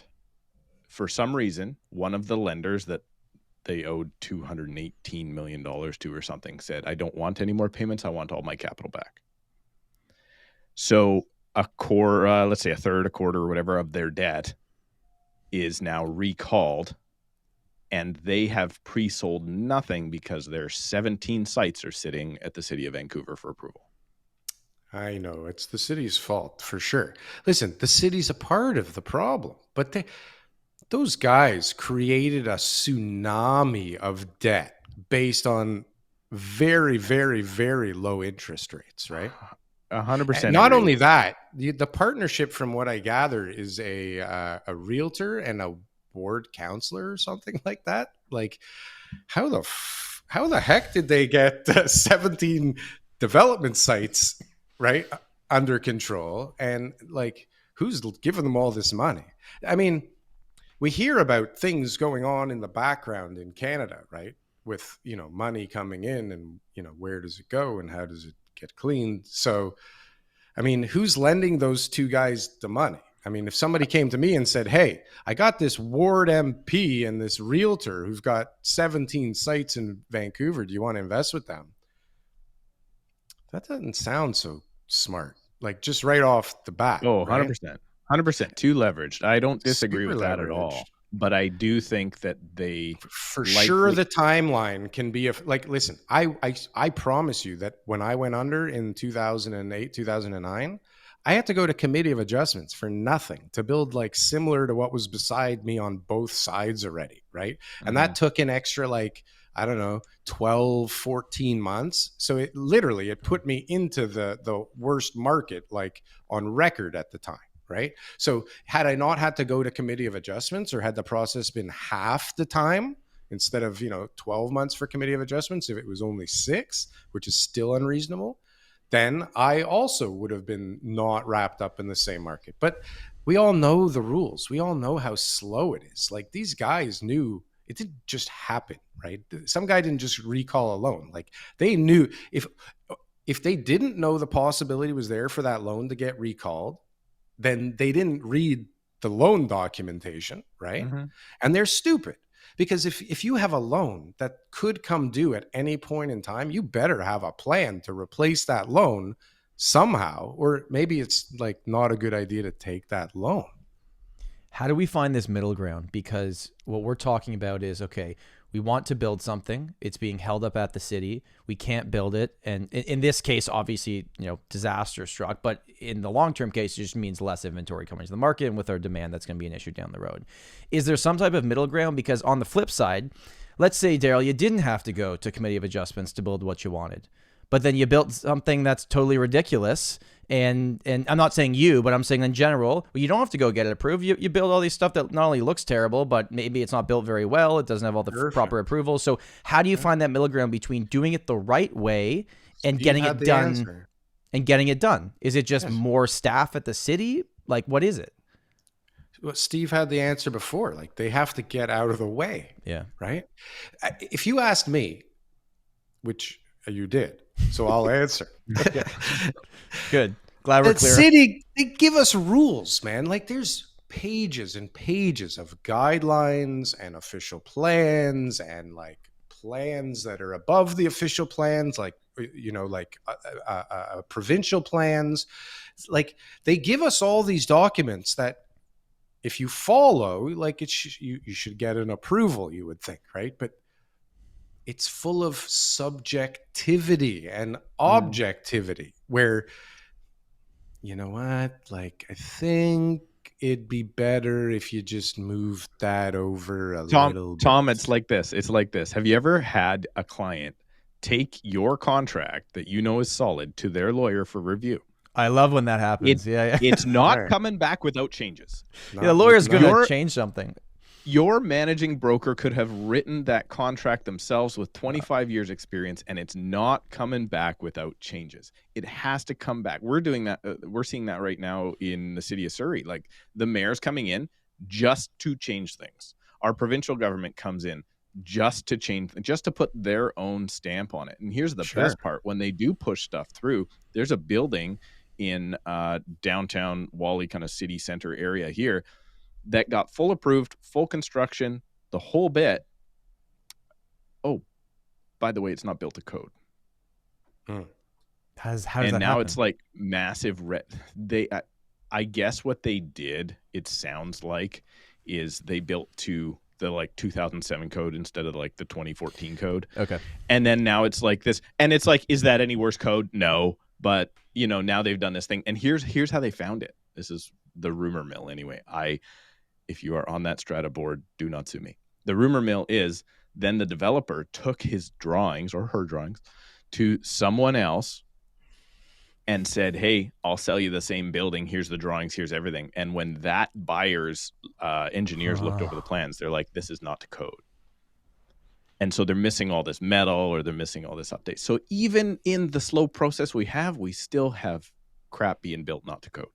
for some reason, one of the lenders that they owed $218 million to or something said, I don't want any more payments. I want all my capital back. So a quarter, let's say a third, a quarter, or whatever of their debt is now recalled, and they have pre-sold nothing because their 17 sites are sitting at the city of Vancouver for approval. I know it's the city's fault for sure. Listen, the city's a part of the problem, but those guys created a tsunami of debt based on very, very, very low interest rates, right? 100%. Not only that, the partnership, from what I gather, is a realtor and a ward counselor or something like that. Like, how the heck did they get 17 development sites right under control? And like, who's giving them all this money? I mean, we hear about things going on in the background in Canada, right? With, you know, money coming in and, you know, where does it go and how does it get cleaned? So, I mean, who's lending those two guys the money? I mean, if somebody came to me and said, hey, I got this ward MP and this realtor who's got 17 sites in Vancouver, do you want to invest with them? That doesn't sound so smart. Like just right off the bat. Oh, right? 100%. 100% too leveraged. I don't disagree Super with that at leveraged. all. But I do think that they For sure the timeline can be like, listen, I promise you that when I went under in 2008, 2009, I had to go to committee of adjustments for nothing to build like similar to what was beside me on both sides already. Right. And that took an extra, like, I don't know, 12, 14 months. So it literally, it put me into the worst market, like on record at the time. Right. So had I not had to go to committee of adjustments, or had the process been half the time instead of, 12 months for committee of adjustments, if it was only 6, which is still unreasonable, then I also would have been not wrapped up in the same market. But we all know the rules. We all know how slow it is. Like these guys knew it didn't just happen, right? Some guy didn't just recall a loan. Like they knew if they didn't know the possibility was there for that loan to get recalled, then they didn't read the loan documentation, right? And they're stupid, because if you have a loan that could come due at any point in time, you better have a plan to replace that loan somehow, or maybe it's like not a good idea to take that loan. How do we find this middle ground? Because what we're talking about is, okay, we want to build something. It's being held up at the city. We can't build it. And in this case, obviously, disaster struck. But in the long-term case, it just means less inventory coming to the market. And with our demand, that's going to be an issue down the road. Is there some type of middle ground? Because on the flip side, let's say, Daryl, you didn't have to go to committee of adjustments to build what you wanted. But then you built something that's totally ridiculous. And I'm not saying you, but I'm saying in general, you don't have to go get it approved. You build all these stuff that not only looks terrible, but maybe it's not built very well. It doesn't have all the proper approvals. So how do you find that middle ground between doing it the right way and getting it done? And getting it done? Is it just more staff at the city? Like, what is it? Well, Steve had the answer before. Like, they have to get out of the way. Yeah. Right? If you asked me, which you did, so I'll answer. Good. Glad we're The clear. city, they give us rules, man. Like there's pages and pages of guidelines and official plans, and like plans that are above the official plans, like provincial plans. Like they give us all these documents that if you follow, like you should get an approval, you would think, right? But it's full of subjectivity and objectivity where, you know what, like, I think it'd be better if you just moved that over a little bit. Tom, it's like this. It's like this. Have you ever had a client take your contract that you know is solid to their lawyer for review? I love when that happens. It's not coming back without changes. The lawyer's going to change something. Your managing broker could have written that contract themselves with 25 years experience, and it's not coming back without changes. It has to come back. We're doing that. We're seeing that right now in the city of Surrey. Like the mayor's coming in just to change things. Our provincial government comes in just to change, just to put their own stamp on it. And here's the best part. When they do push stuff through, there's a building in downtown Wally kind of city center area here that got full approved, full construction, the whole bit. Oh, by the way, it's not built to code. How does and that now happen? It's like massive. I guess what they did, it sounds like, is they built to the like 2007 code instead of like the 2014 code. Okay. And then now it's like this, and it's like, is that any worse code? No, but now they've done this thing, and here's how they found it. This is the rumor mill anyway. If you are on that strata board, do not sue me. The rumor mill is then the developer took his drawings or her drawings to someone else and said, hey, I'll sell you the same building. Here's the drawings. Here's everything. And when that buyer's engineers looked over the plans, they're like, this is not to code. And so they're missing all this metal, or they're missing all this update. So even in the slow process we still have crap being built not to code.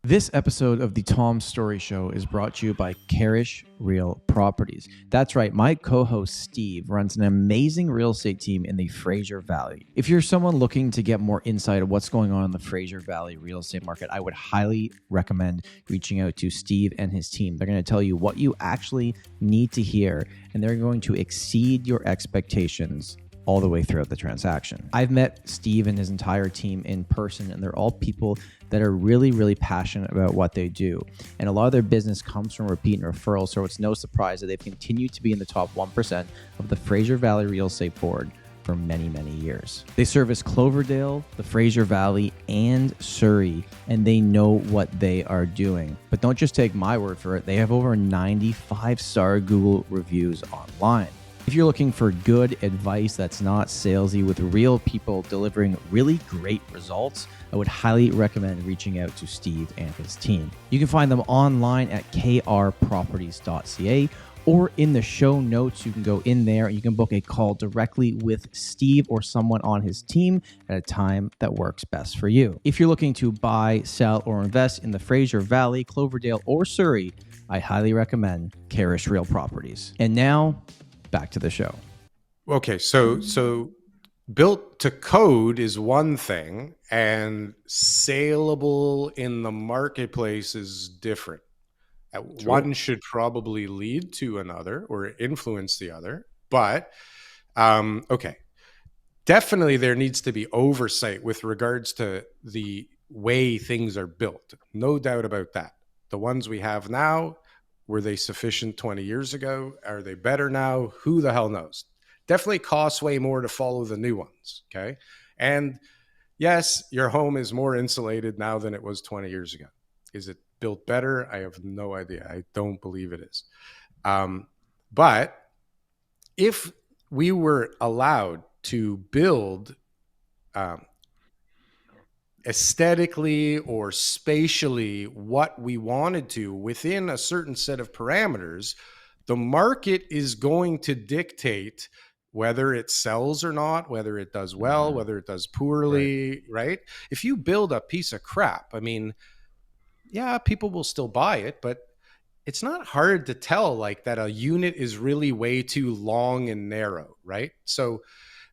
This episode of the Tom Storey Show is brought to you by Karrasch Real Properties. That's right, my co-host Steve runs an amazing real estate team in the Fraser Valley. If you're someone looking to get more insight of what's going on in the Fraser Valley real estate market, I would highly recommend reaching out to Steve and his team. They're going to tell you what you actually need to hear, and they're going to exceed your expectations all the way throughout the transaction. I've met Steve and his entire team in person, and they're all people that are really, really passionate about what they do. And a lot of their business comes from repeat and referrals, so it's no surprise that they've continued to be in the top 1% of the Fraser Valley Real Estate Board for many, many years. They service Cloverdale, the Fraser Valley, and Surrey, and they know what they are doing. But don't just take my word for it. They have over 95-star Google reviews online. If you're looking for good advice that's not salesy with real people delivering really great results, I would highly recommend reaching out to Steve and his team. You can find them online at krproperties.ca, or in the show notes. You can go in there and you can book a call directly with Steve or someone on his team at a time that works best for you. If you're looking to buy, sell, or invest in the Fraser Valley, Cloverdale, or Surrey, I highly recommend Karrasch Real Properties. And now, back to the show. Okay, so built to code is one thing, and saleable in the marketplace is different. Sure. One should probably lead to another or influence the other, but okay, definitely there needs to be oversight with regards to the way things are built. No doubt about that. The ones we have now, were they sufficient 20 years ago? Are they better now? Who the hell knows? Definitely costs way more to follow the new ones, okay? And yes, your home is more insulated now than it was 20 years ago. Is it built better? I have no idea. I don't believe it is. But if we were allowed to build aesthetically or spatially what we wanted to within a certain set of parameters, the market is going to dictate whether it sells or not, whether it does well, whether it does poorly, right? If you build a piece of crap, I mean, yeah, people will still buy it, but it's not hard to tell like that a unit is really way too long and narrow, right? So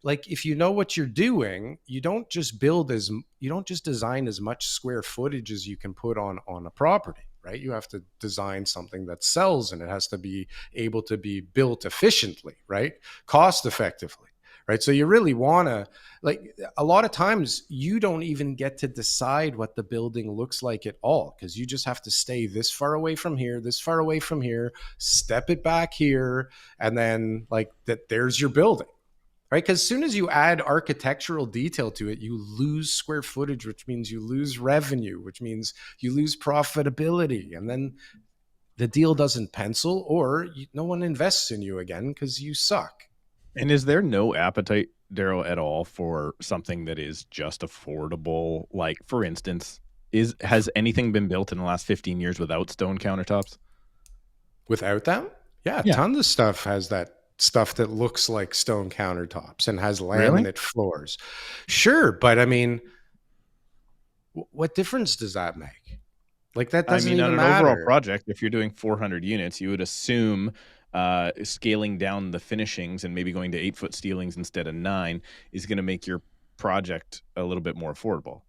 like if you know what you're doing, you don't just design as much square footage as you can put on a property, right? You have to design something that sells, and it has to be able to be built efficiently, right? Cost effectively, right? So you really want to, like, a lot of times you don't even get to decide what the building looks like at all, because you just have to stay this far away from here, this far away from here, step it back here, and then like that, there's your building. Right? Because as soon as you add architectural detail to it, you lose square footage, which means you lose revenue, which means you lose profitability. And then the deal doesn't pencil, or no one invests in you again because you suck. And is there no appetite, Daryl, at all for something that is just affordable? Like, for instance, has anything been built in the last 15 years without stone countertops? Without them? Yeah, tons of stuff has that stuff that looks like stone countertops and has laminate floors. Sure, but I mean, what difference does that make? Like that doesn't even matter. On an overall project, if you're doing 400 units, you would assume scaling down the finishings and maybe going to 8-foot ceilings instead of 9 is going to make your project a little bit more affordable.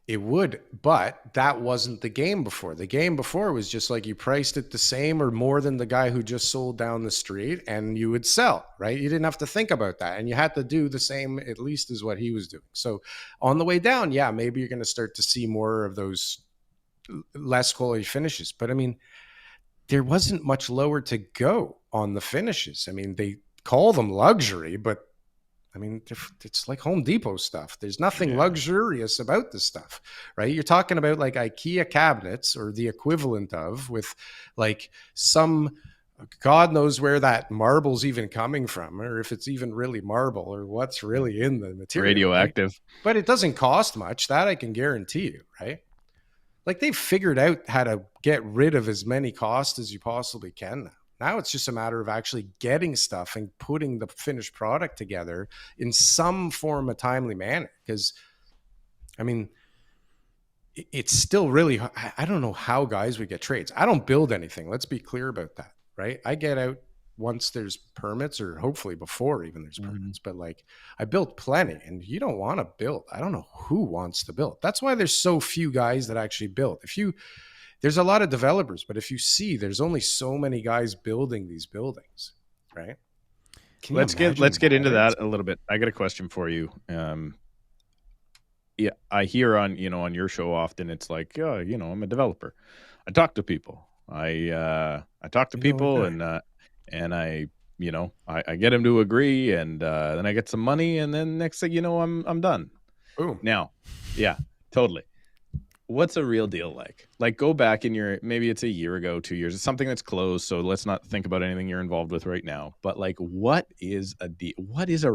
It would, but that wasn't the game before. The game before was just like you priced it the same or more than the guy who just sold down the street, and you would sell, right? You didn't have to think about that, and you had to do the same at least as what he was doing. So on the way down, yeah, maybe you're going to start to see more of those less quality finishes. But I mean, there wasn't much lower to go on the finishes. I mean, they call them luxury, but I mean, it's like Home Depot stuff. There's nothing luxurious about this stuff, right? You're talking about like IKEA cabinets or the equivalent of, with like some, God knows where that marble's even coming from, or if it's even really marble, or what's really in the material. Radioactive. Right? But it doesn't cost much. That I can guarantee you, right? Like they've figured out how to get rid of as many costs as you possibly can now. Now it's just a matter of actually getting stuff and putting the finished product together in some form of timely manner. Because, I mean, it's still really, I don't know how guys would get trades. I don't build anything. Let's be clear about that, right? I get out once there's permits, or hopefully before even there's permits, but like I built plenty, and you don't want to build. I don't know who wants to build. That's why there's so few guys that actually build. There's a lot of developers, but if you see, there's only so many guys building these buildings, right? Let's get into that a little bit. I got a question for you. Yeah, I hear on your show often, it's like, I'm a developer. I talk to people. I talk to people, and I I get them to agree, and then I get some money, and then next thing you know, I'm done. Boom. Now, yeah, totally. What's a real deal like? Like, go back in maybe it's a year ago, 2 years. It's something that's closed, so let's not think about anything you're involved with right now. But like, what is a deal? What is a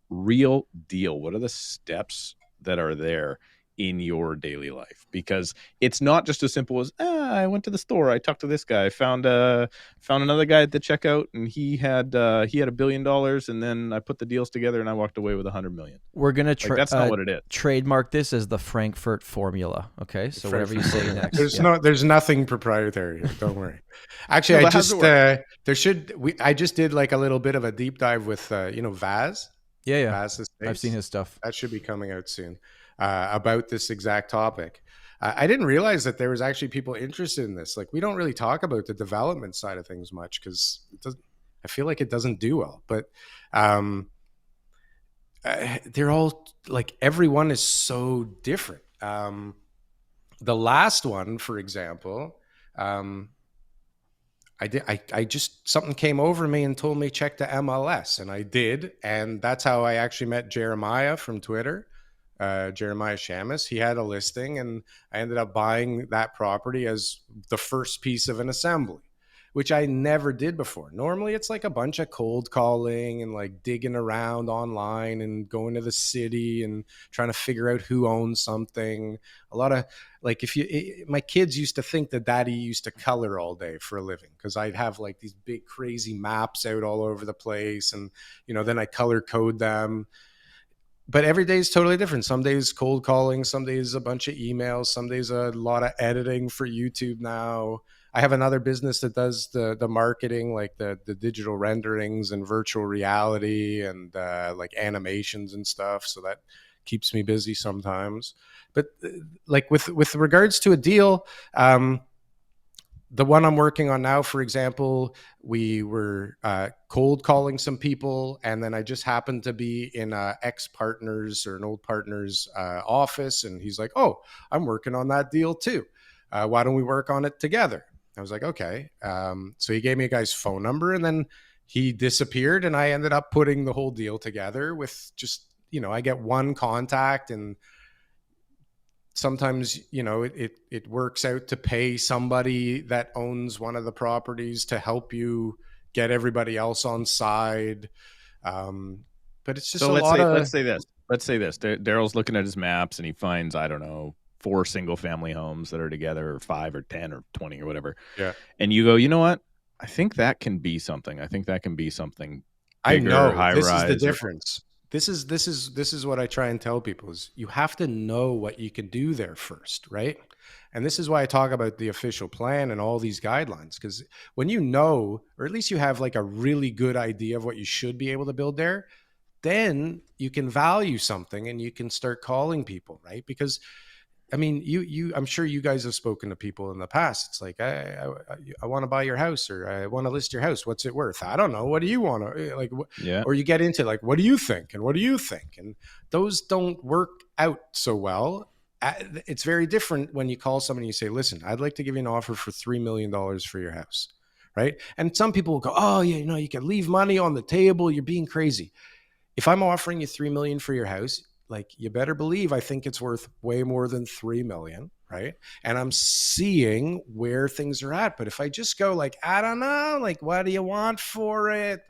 real deal? What are the steps that are there in your daily life? Because it's not just as simple as, I went to the store, I talked to this guy, found another guy at the checkout, and he had $1 billion, and then I put the deals together and I walked away with 100 million. We're gonna that's not what it is. Trademark this as the Frankfort formula. Okay, so whatever you say next. There's nothing proprietary here. Don't worry. Actually, I just did like a little bit of a deep dive with Vaz. Yeah. Vaz I've seen his stuff. That should be coming out soon. About this exact topic. I didn't realize that there was actually people interested in this. Like, we don't really talk about the development side of things much because I feel like it doesn't do well. But they're all like, everyone is so different. The last one, for example, I just, something came over me and told me check the MLS, and I did, and that's how I actually met Jeremiah from Twitter. Jeremiah Shamus. He had a listing, and I ended up buying that property as the first piece of an assembly, which I never did before. Normally it's like a bunch of cold calling and like digging around online and going to the city and trying to figure out who owns something. A lot of like, my kids used to think that daddy used to color all day for a living, because I'd have like these big crazy maps out all over the place, and then I color code them. But every day is totally different. Some days cold calling, some days a bunch of emails, some days a lot of editing for YouTube now. I have another business that does the marketing, like the digital renderings and virtual reality and like animations and stuff. So that keeps me busy sometimes. But like with regards to a deal, the one I'm working on now, for example, we were cold calling some people, and then I just happened to be in an ex-partner's or an old partner's office, and he's like, "Oh, I'm working on that deal too. Why don't we work on it together?" I was like, "Okay." So he gave me a guy's phone number, and then he disappeared, and I ended up putting the whole deal together with just, I get one contact, and sometimes, it works out to pay somebody that owns one of the properties to help you get everybody else on side. But it's just let's say this. Daryl's looking at his maps, and he finds, I don't know, 4 single family homes that are together, or 5 or 10 or 20 or whatever. Yeah. And you go, you know what? I think that can be something. I think that can be something bigger, I know. high this rise. Is the difference. This is what I try and tell people, is you have to know what you can do there first, right? And this is why I talk about the official plan and all these guidelines, because when you know, or at least you have like a really good idea of what you should be able to build there, then you can value something and you can start calling people, right? Because I mean, I'm sure you guys have spoken to people in the past. It's like, I want to buy your house, or I want to list your house. What's it worth? I don't know. What do you want to like? Yeah. Or you get into like, what do you think? And what do you think? And those don't work out so well. It's very different when you call somebody and you say, listen, I'd like to give you an offer for $3 million for your house. Right. And some people will go, oh, yeah, you can leave money on the table. You're being crazy. If I'm offering you $3 million for your house, like, you better believe I think it's worth way more than 3 million, right? And I'm seeing where things are at. But if I just go like, I don't know, like, what do you want for it?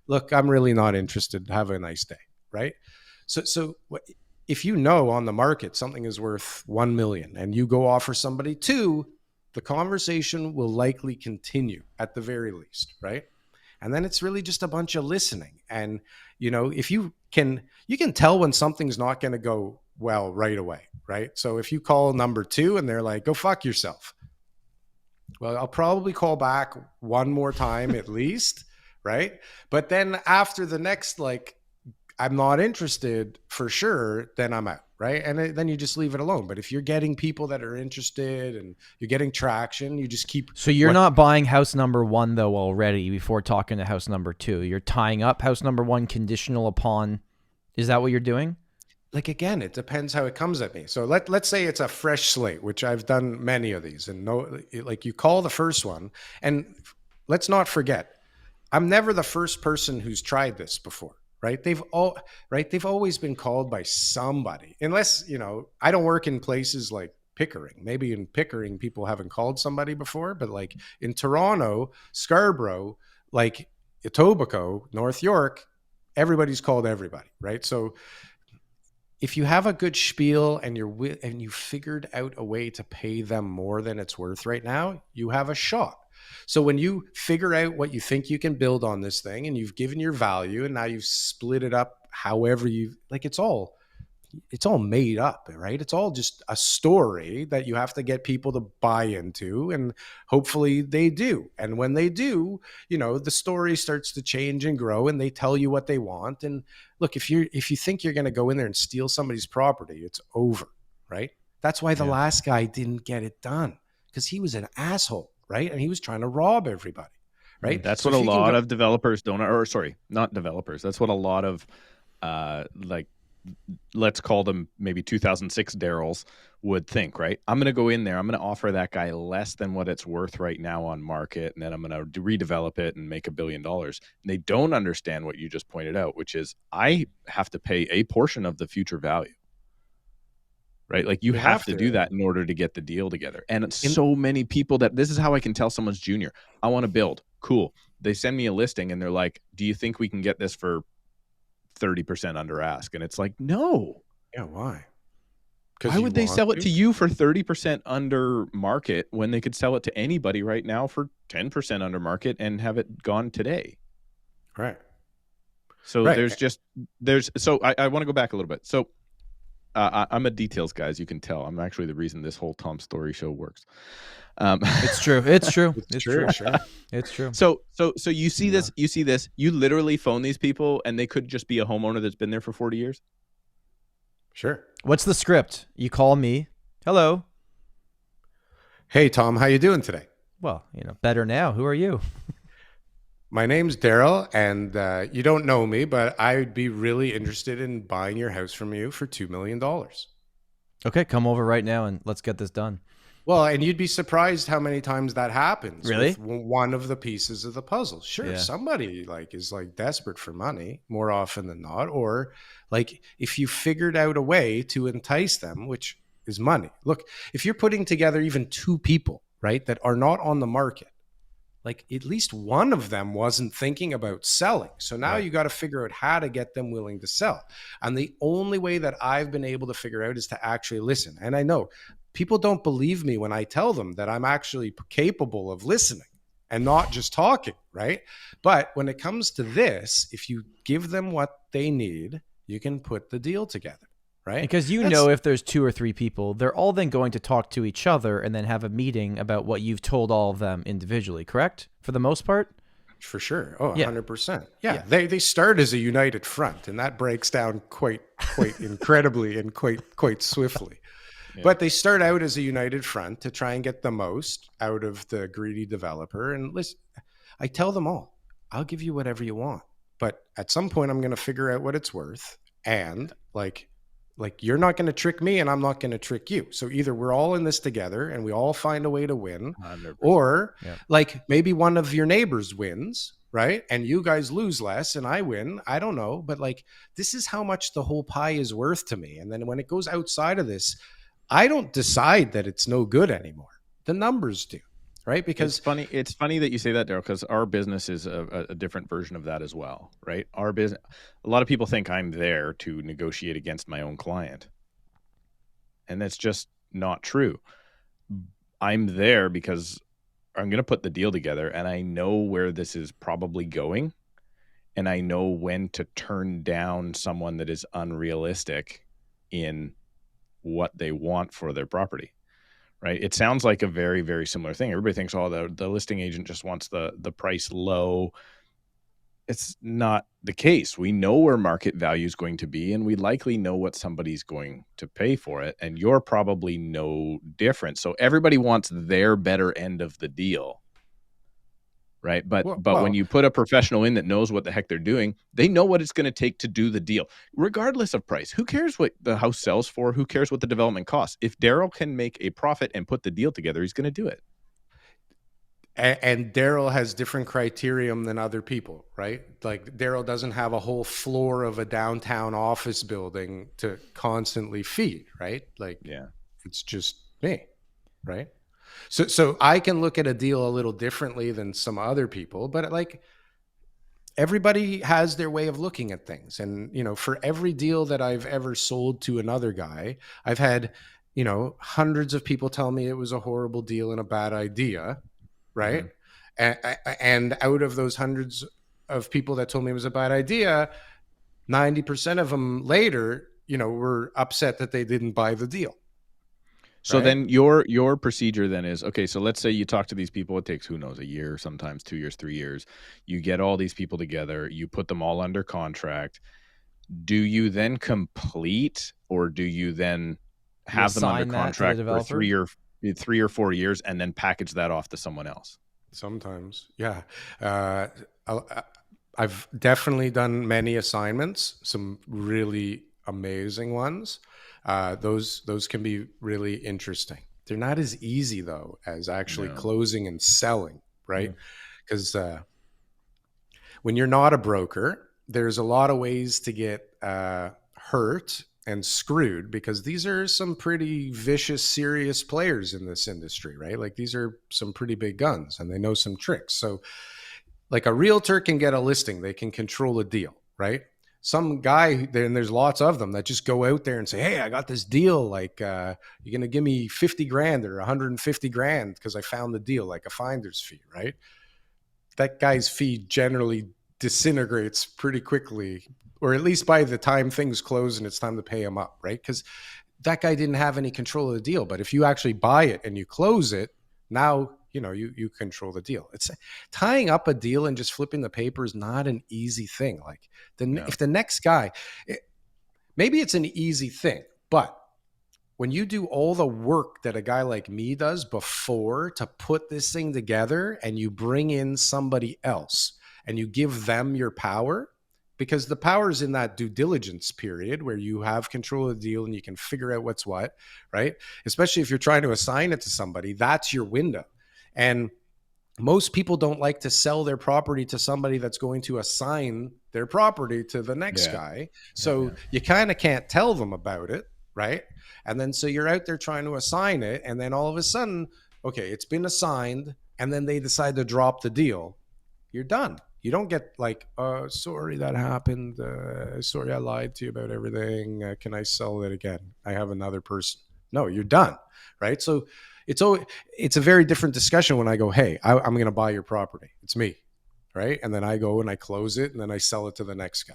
Look, I'm really not interested. Have a nice day, right? So if you know on the market something is worth 1 million and you go offer somebody 2, the conversation will likely continue at the very least, right? And then it's really just a bunch of listening. And, if you can tell when something's not going to go well right away, right? So if you call number 2 and they're like, go fuck yourself. Well, I'll probably call back one more time at least, right? But then after the next, like, I'm not interested for sure, then I'm out, right? And then you just leave it alone. But if you're getting people that are interested and you're getting traction, you just keep. So you're not buying house number 1 though already before talking to house number 2. You're tying up house number 1 conditional upon. Is that what you're doing? Like, again, it depends how it comes at me. So let's say it's a fresh slate, which I've done many of these, and like you call the first one, and let's not forget, I'm never the first person who's tried this before, right? They've always been called by somebody, unless, I don't work in places like Pickering. Maybe in Pickering, people haven't called somebody before, but like in Toronto, Scarborough, like Etobicoke, North York, everybody's called everybody, right? So if you have a good spiel and you figured out a way to pay them more than it's worth right now, you have a shot. So when you figure out what you think you can build on this thing and you've given your value and now you've split it up however it's all made up, right? It's all just a story that you have to get people to buy into, and hopefully they do. And when they do, the story starts to change and grow, and they tell you what they want. And look, if you think you're going to go in there and steal somebody's property, it's over, right? That's why the last guy didn't get it done, because he was an asshole, right? And he was trying to rob everybody, right? That's So what a if you lot of developers don't, or sorry, not developers. That's what a lot of let's call them maybe 2006 Daryls would think, right? I'm going to go in there. I'm going to offer that guy less than what it's worth right now on market. And then I'm going to redevelop it and make $1 billion. And they don't understand what you just pointed out, which is I have to pay a portion of the future value, right? Like you have to do that in order to get the deal together. And it's so many people this is how I can tell someone's junior. I want to build. Cool. They send me a listing and they're like, do you think we can get this for 30% under ask? And it's like, no. Yeah, why? Why would they sell it to you for 30% under market when they could sell it to anybody right now for 10% under market and have it gone today? Right. So so I want to go back a little bit. So I'm a details guy, as you can tell. I'm actually the reason this whole Tom Storey show works. It's true. It's true. It's true. Sure. It's true. So you see this, you literally phone these people and they could just be a homeowner that's been there for 40 years. Sure. What's the script? You call me. Hello. Hey, Tom, how you doing today? Well, better now. Who are you? My name's Daryl, and you don't know me, but I would be really interested in buying your house from you for $2 million. Okay, come over right now and let's get this done. Well, and you'd be surprised how many times that happens. Really? With one of the pieces of the puzzle. Sure, Yeah. Somebody is desperate for money more often than not, or if you figured out a way to entice them, which is money. Look, if you're putting together even 2 people, right, that are not on the market, at least one of them wasn't thinking about selling. So now you got to figure out how to get them willing to sell. And the only way that I've been able to figure out is to actually listen. And I know people don't believe me when I tell them that I'm actually capable of listening and not just talking, right? But when it comes to this, if you give them what they need, you can put the deal together, right? Because if there's 2 or 3 people, they're all then going to talk to each other and then have a meeting about what you've told all of them individually, correct? For the most part? For sure. Oh, Yeah. 100%. Yeah. They start as a united front, and that breaks down quite incredibly and quite swiftly. Yeah. But they start out as a united front to try and get the most out of the greedy developer. And listen, I tell them all, I'll give you whatever you want, but at some point I'm going to figure out what it's worth. And you're not going to trick me and I'm not going to trick you. So either we're all in this together and we all find a way to win, 100%. or maybe one of your neighbors wins, right? And you guys lose less and I win. I don't know. But this is how much the whole pie is worth to me. And then when it goes outside of this, I don't decide that it's no good anymore. The numbers do, right? Because it's funny that you say that, Daryl, because our business is a different version of that as well, right? Our business, a lot of people think I'm there to negotiate against my own client, and that's just not true. I'm there because I'm going to put the deal together, and I know where this is probably going, and I know when to turn down someone that is unrealistic in what they want for their property, right? It sounds like a very, very similar thing. Everybody thinks, oh, the listing agent just wants the price low. It's not the case. We know where market value is going to be, and we likely know what somebody's going to pay for it. And you're probably no different. So everybody wants their better end of the deal, right? But when you put a professional in that knows what the heck they're doing, they know what it's going to take to do the deal, regardless of price. Who cares what the house sells for? Who cares what the development costs? If Daryl can make a profit and put the deal together, he's going to do it. And Daryl has different criterion than other people, right? Like Daryl doesn't have a whole floor of a downtown office building to constantly feed, right? Like, yeah, it's just me, right? So I can look at a deal a little differently than some other people, but like everybody has their way of looking at things. And, you know, for every deal that I've ever sold to another guy, I've had, you know, hundreds of people tell me it was a horrible deal and a bad idea. Right. Mm-hmm. And out of those hundreds of people that told me it was a bad idea, 90% of them later, you know, were upset that they didn't buy the deal. So then your procedure then is, okay, so let's say you talk to these people. It takes, who knows, a year, sometimes 2 years, 3 years. You get all these people together. You put them all under contract. Do you then complete, or do you then have them under contract for 3 or 4 years and then package that off to someone else? Sometimes, yeah. I've definitely done many assignments, some really amazing ones. Those can be really interesting. They're not as easy though as actually closing and selling, right? Because when you're not a broker, there's a lot of ways to get hurt and screwed, because these are some pretty vicious, serious players in this industry, right? Like these are some pretty big guns and they know some tricks. So like a realtor can get a listing, they can control a deal, right? Some guy, and there's lots of them that just go out there and say, hey, I got this deal. Like, you're going to give me 50 grand or 150 grand because I found the deal, like a finder's fee, right? That guy's fee generally disintegrates pretty quickly, or at least by the time things close and it's time to pay him up, right? Because that guy didn't have any control of the deal. But if you actually buy it and you close it, now, you know, you control the deal. It's tying up a deal and just flipping the paper is not an easy thing. Like if the next guy, maybe it's an easy thing, but when you do all the work that a guy like me does before to put this thing together, and you bring in somebody else and you give them your power, because the power is in that due diligence period where you have control of the deal and you can figure out what's what, right? Especially if you're trying to assign it to somebody, that's your window. And most people don't like to sell their property to somebody that's going to assign their property to the next guy. So you kind of can't tell them about it, right? And then so you're out there trying to assign it, and then all of a sudden, okay, it's been assigned, and then they decide to drop the deal. You're done. You don't get like, sorry that happened. Sorry I lied to you about everything. Can I sell it again? I have another person. No, you're done, right? So it's a very different discussion when I go, hey, I'm going to buy your property. It's me, right? And then I go and I close it, and then I sell it to the next guy.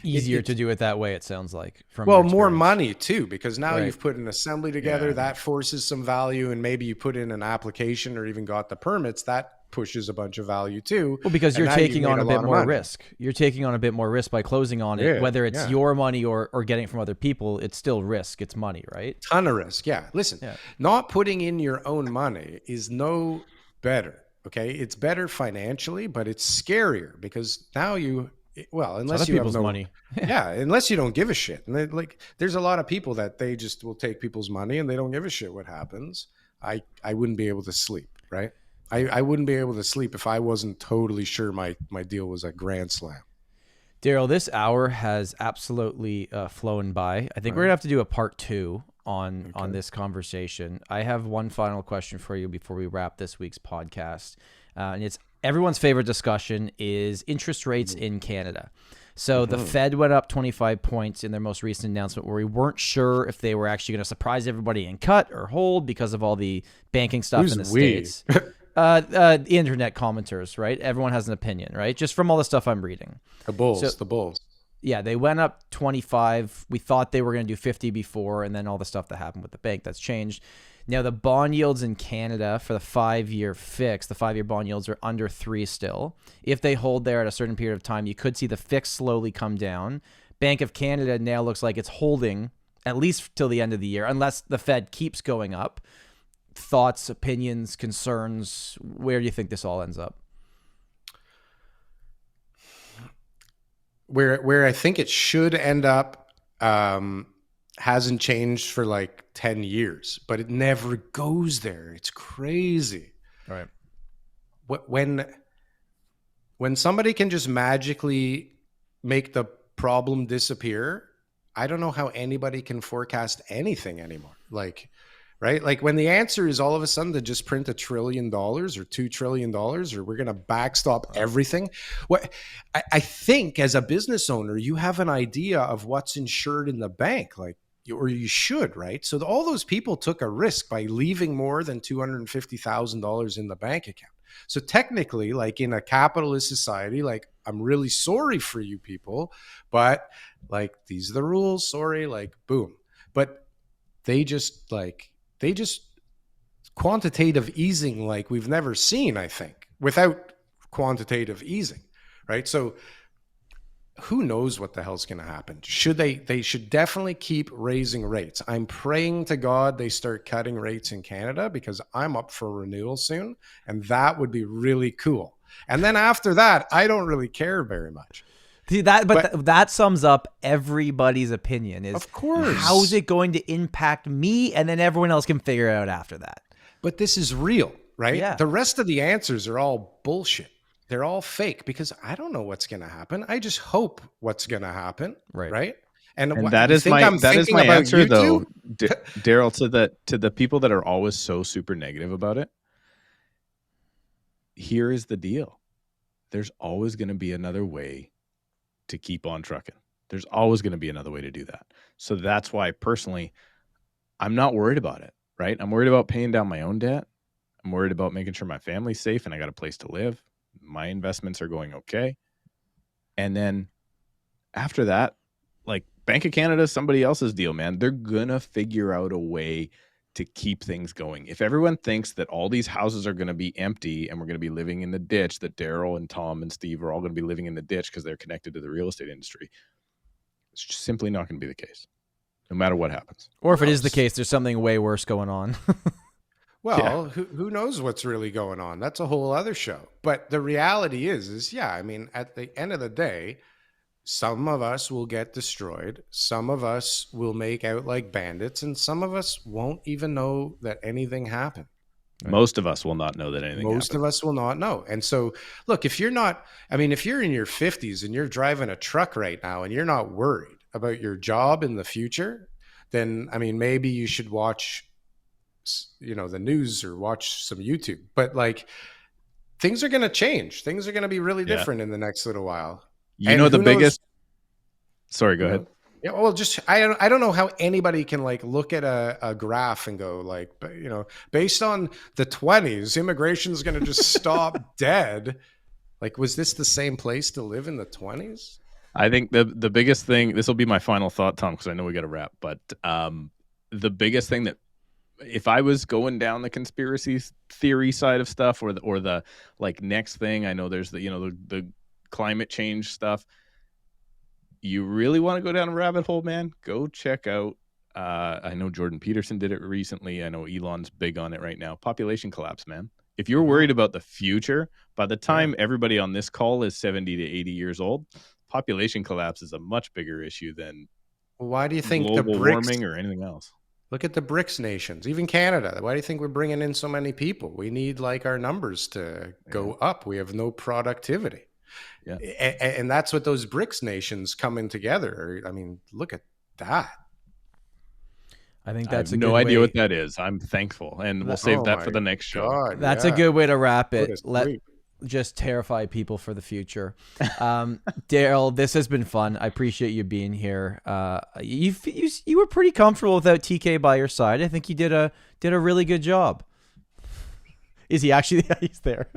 Easier to do it that way, it sounds like. More money too, because now you've put an assembly together that forces some value, and maybe you put in an application or even got the permits that pushes a bunch of value too. Well, because you're taking on a bit more risk. You're taking on a bit more risk by closing on it, whether it's your money or getting it from other people. It's still risk. It's money, right? Ton of risk. Yeah. Listen, not putting in your own money is no better. Okay. It's better financially, but it's scarier because now unless you have no money. Unless you don't give a shit. And like, there's a lot of people that they just will take people's money and they don't give a shit what happens. I wouldn't be able to sleep, right? I wouldn't be able to sleep if I wasn't totally sure my deal was a grand slam. Daryl, this hour has absolutely flown by. I think we're gonna have to do a part 2 on this conversation. I have one final question for you before we wrap this week's podcast, and it's everyone's favorite discussion is interest rates in Canada. So the Fed went up 25 points in their most recent announcement, where we weren't sure if they were actually going to surprise everybody and cut or hold because of all the banking stuff in the States. The internet commenters, right? Everyone has an opinion, right? Just from all the stuff I'm reading. The bulls. Yeah, they went up 25. We thought they were going to do 50 before, and then all the stuff that happened with the bank, that's changed. Now, the bond yields in Canada for the 5-year fix, the 5-year bond yields are under 3 still. If they hold there at a certain period of time, you could see the fix slowly come down. Bank of Canada now looks like it's holding at least till the end of the year, unless the Fed keeps going up. Thoughts, opinions, concerns, where do you think this all ends up? Where I think it should end up hasn't changed for like 10 years, but it never goes there. It's crazy. All right. When somebody can just magically make the problem disappear, I don't know how anybody can forecast anything anymore. Like, right? Like when the answer is all of a sudden to just print $1 trillion or $2 trillion, or we're going to backstop everything. What I think as a business owner, you have an idea of what's insured in the bank, like, or you should, right? So all those people took a risk by leaving more than $250,000 in the bank account. So technically, like in a capitalist society, like I'm really sorry for you people, but like these are the rules, sorry, like boom. But they just quantitative easing like we've never seen, I think, without quantitative easing, right? So who knows what the hell's going to happen? They should definitely keep raising rates. I'm praying to God they start cutting rates in Canada, because I'm up for renewal soon, and that would be really cool. And then after that, I don't really care very much. See that, but that sums up everybody's opinion. Is of course, how is it going to impact me, and then everyone else can figure it out after that. But this is real, right? Yeah. The rest of the answers are all bullshit. They're all fake, because I don't know what's going to happen. I just hope what's going to happen, right? And that is my answer, though, Daryl, to the people that are always so super negative about it. Here is the deal: there's always going to be another way to keep on trucking. There's always going to be another way to do that. So that's why personally, I'm not worried about it, right? I'm worried about paying down my own debt. I'm worried about making sure my family's safe and I got a place to live. My investments are going okay. And then after that, like Bank of Canada is somebody else's deal, man. They're going to figure out a way to keep things going. If everyone thinks that all these houses are going to be empty and we're going to be living in the ditch, that Daryl and Tom and Steve are all going to be living in the ditch because they're connected to the real estate industry, it's just simply not going to be the case, no matter what happens. Or if it is the case, there's something way worse going on. Well, who knows what's really going on? That's a whole other show. But the reality is, I mean, at the end of the day, some of us will get destroyed. Some of us will make out like bandits, and some of us won't even know that anything happened. Right? Most of us will not know that anything happened. Most of us will not know. And so, look, if you're if you're in your 50s and you're driving a truck right now and you're not worried about your job in the future, then, I mean, maybe you should watch, the news or watch some YouTube. But like, things are going to change. Things are going to be really different in the next little while. You know, the biggest. Sorry, go ahead. Yeah, well, just I don't know how anybody can like look at a graph and go like, based on the 20s, immigration is going to just stop dead. Like, was this the same place to live in the 20s? I think the biggest thing. This will be my final thought, Tom, because I know we got to wrap. But the biggest thing that, if I was going down the conspiracy theory side of stuff, or the like next thing, I know there's the climate change stuff. You really want to go down a rabbit hole, man? Go check out. I know Jordan Peterson did it recently. I know Elon's big on it right now. Population collapse, man. If you're worried about the future, by the time everybody on this call is 70 to 80 years old, population collapse is a much bigger issue than why do you think global warming or anything else. Look at the BRICS nations, even Canada. Why do you think we're bringing in so many people? We need like our numbers to go up. We have no productivity. Yeah. And that's what those BRICS nations coming together. I mean, look at that. I think that's I have no idea what that is. I'm thankful. And we'll save that for the next show. God, that's a good way to wrap it. Just terrify people for the future. Daryl, this has been fun. I appreciate you being here. You were pretty comfortable without TK by your side. I think you did a really good job. Is he actually? He's there.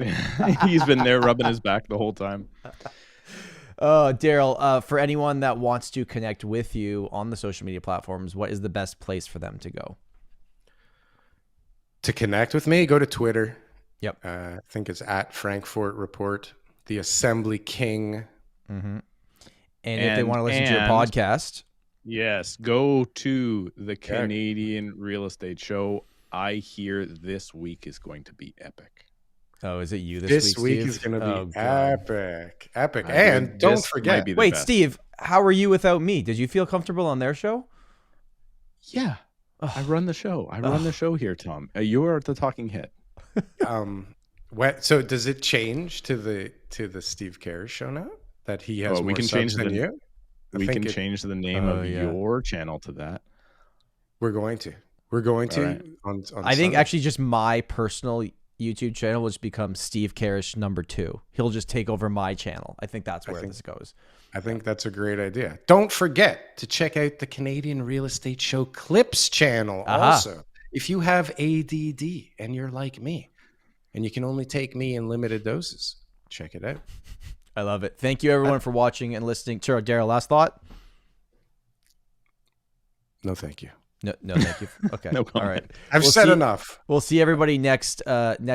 He's been there rubbing his back the whole time. Daryl, for anyone that wants to connect with you on the social media platforms, what is the best place for them to go? To connect with me, go to Twitter. Yep. I think it's at Frankfort Report, the Assembly King. Mm-hmm. And if they want to listen to your podcast, yes, go to the Canadian Real Estate Show. I hear this week is going to be epic. Oh, is it you this This week, week Steve? is going to be God. epic. Epic. I And think don't this forget. might be the Wait, best. Steve, how are you without me? Did you feel comfortable on their show? Yeah, I run the show. I run the show here, Tom. You are the talking head. So does it change to the Steve Karrasch show now that he has we more can subs change than the you? We can change the name of yeah. your channel to that. We're going to. We're going to. Right. On I think Sunday. actually just my personal YouTube channel will just become Steve Karrasch #2. He'll just take over my channel. I think that's where this goes. I think that's a great idea. Don't forget to check out the Canadian Real Estate Show Clips channel also. If you have ADD and you're like me and you can only take me in limited doses, check it out. I love it. Thank you, everyone, for watching and listening. Daryl, last thought? No, thank you. No, thank you. Okay. No All comment. right. I've said enough. We'll see everybody next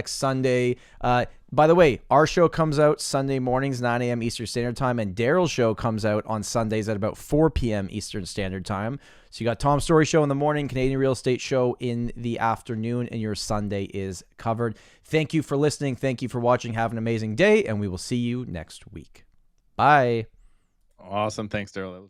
Sunday. By the way, our show comes out Sunday mornings, 9 a.m. Eastern Standard Time, and Daryl's show comes out on Sundays at about 4 p.m. Eastern Standard Time. So you got Tom Storey Show in the morning, Canadian Real Estate Show in the afternoon, and your Sunday is covered. Thank you for listening. Thank you for watching. Have an amazing day, and we will see you next week. Bye. Awesome. Thanks, Daryl.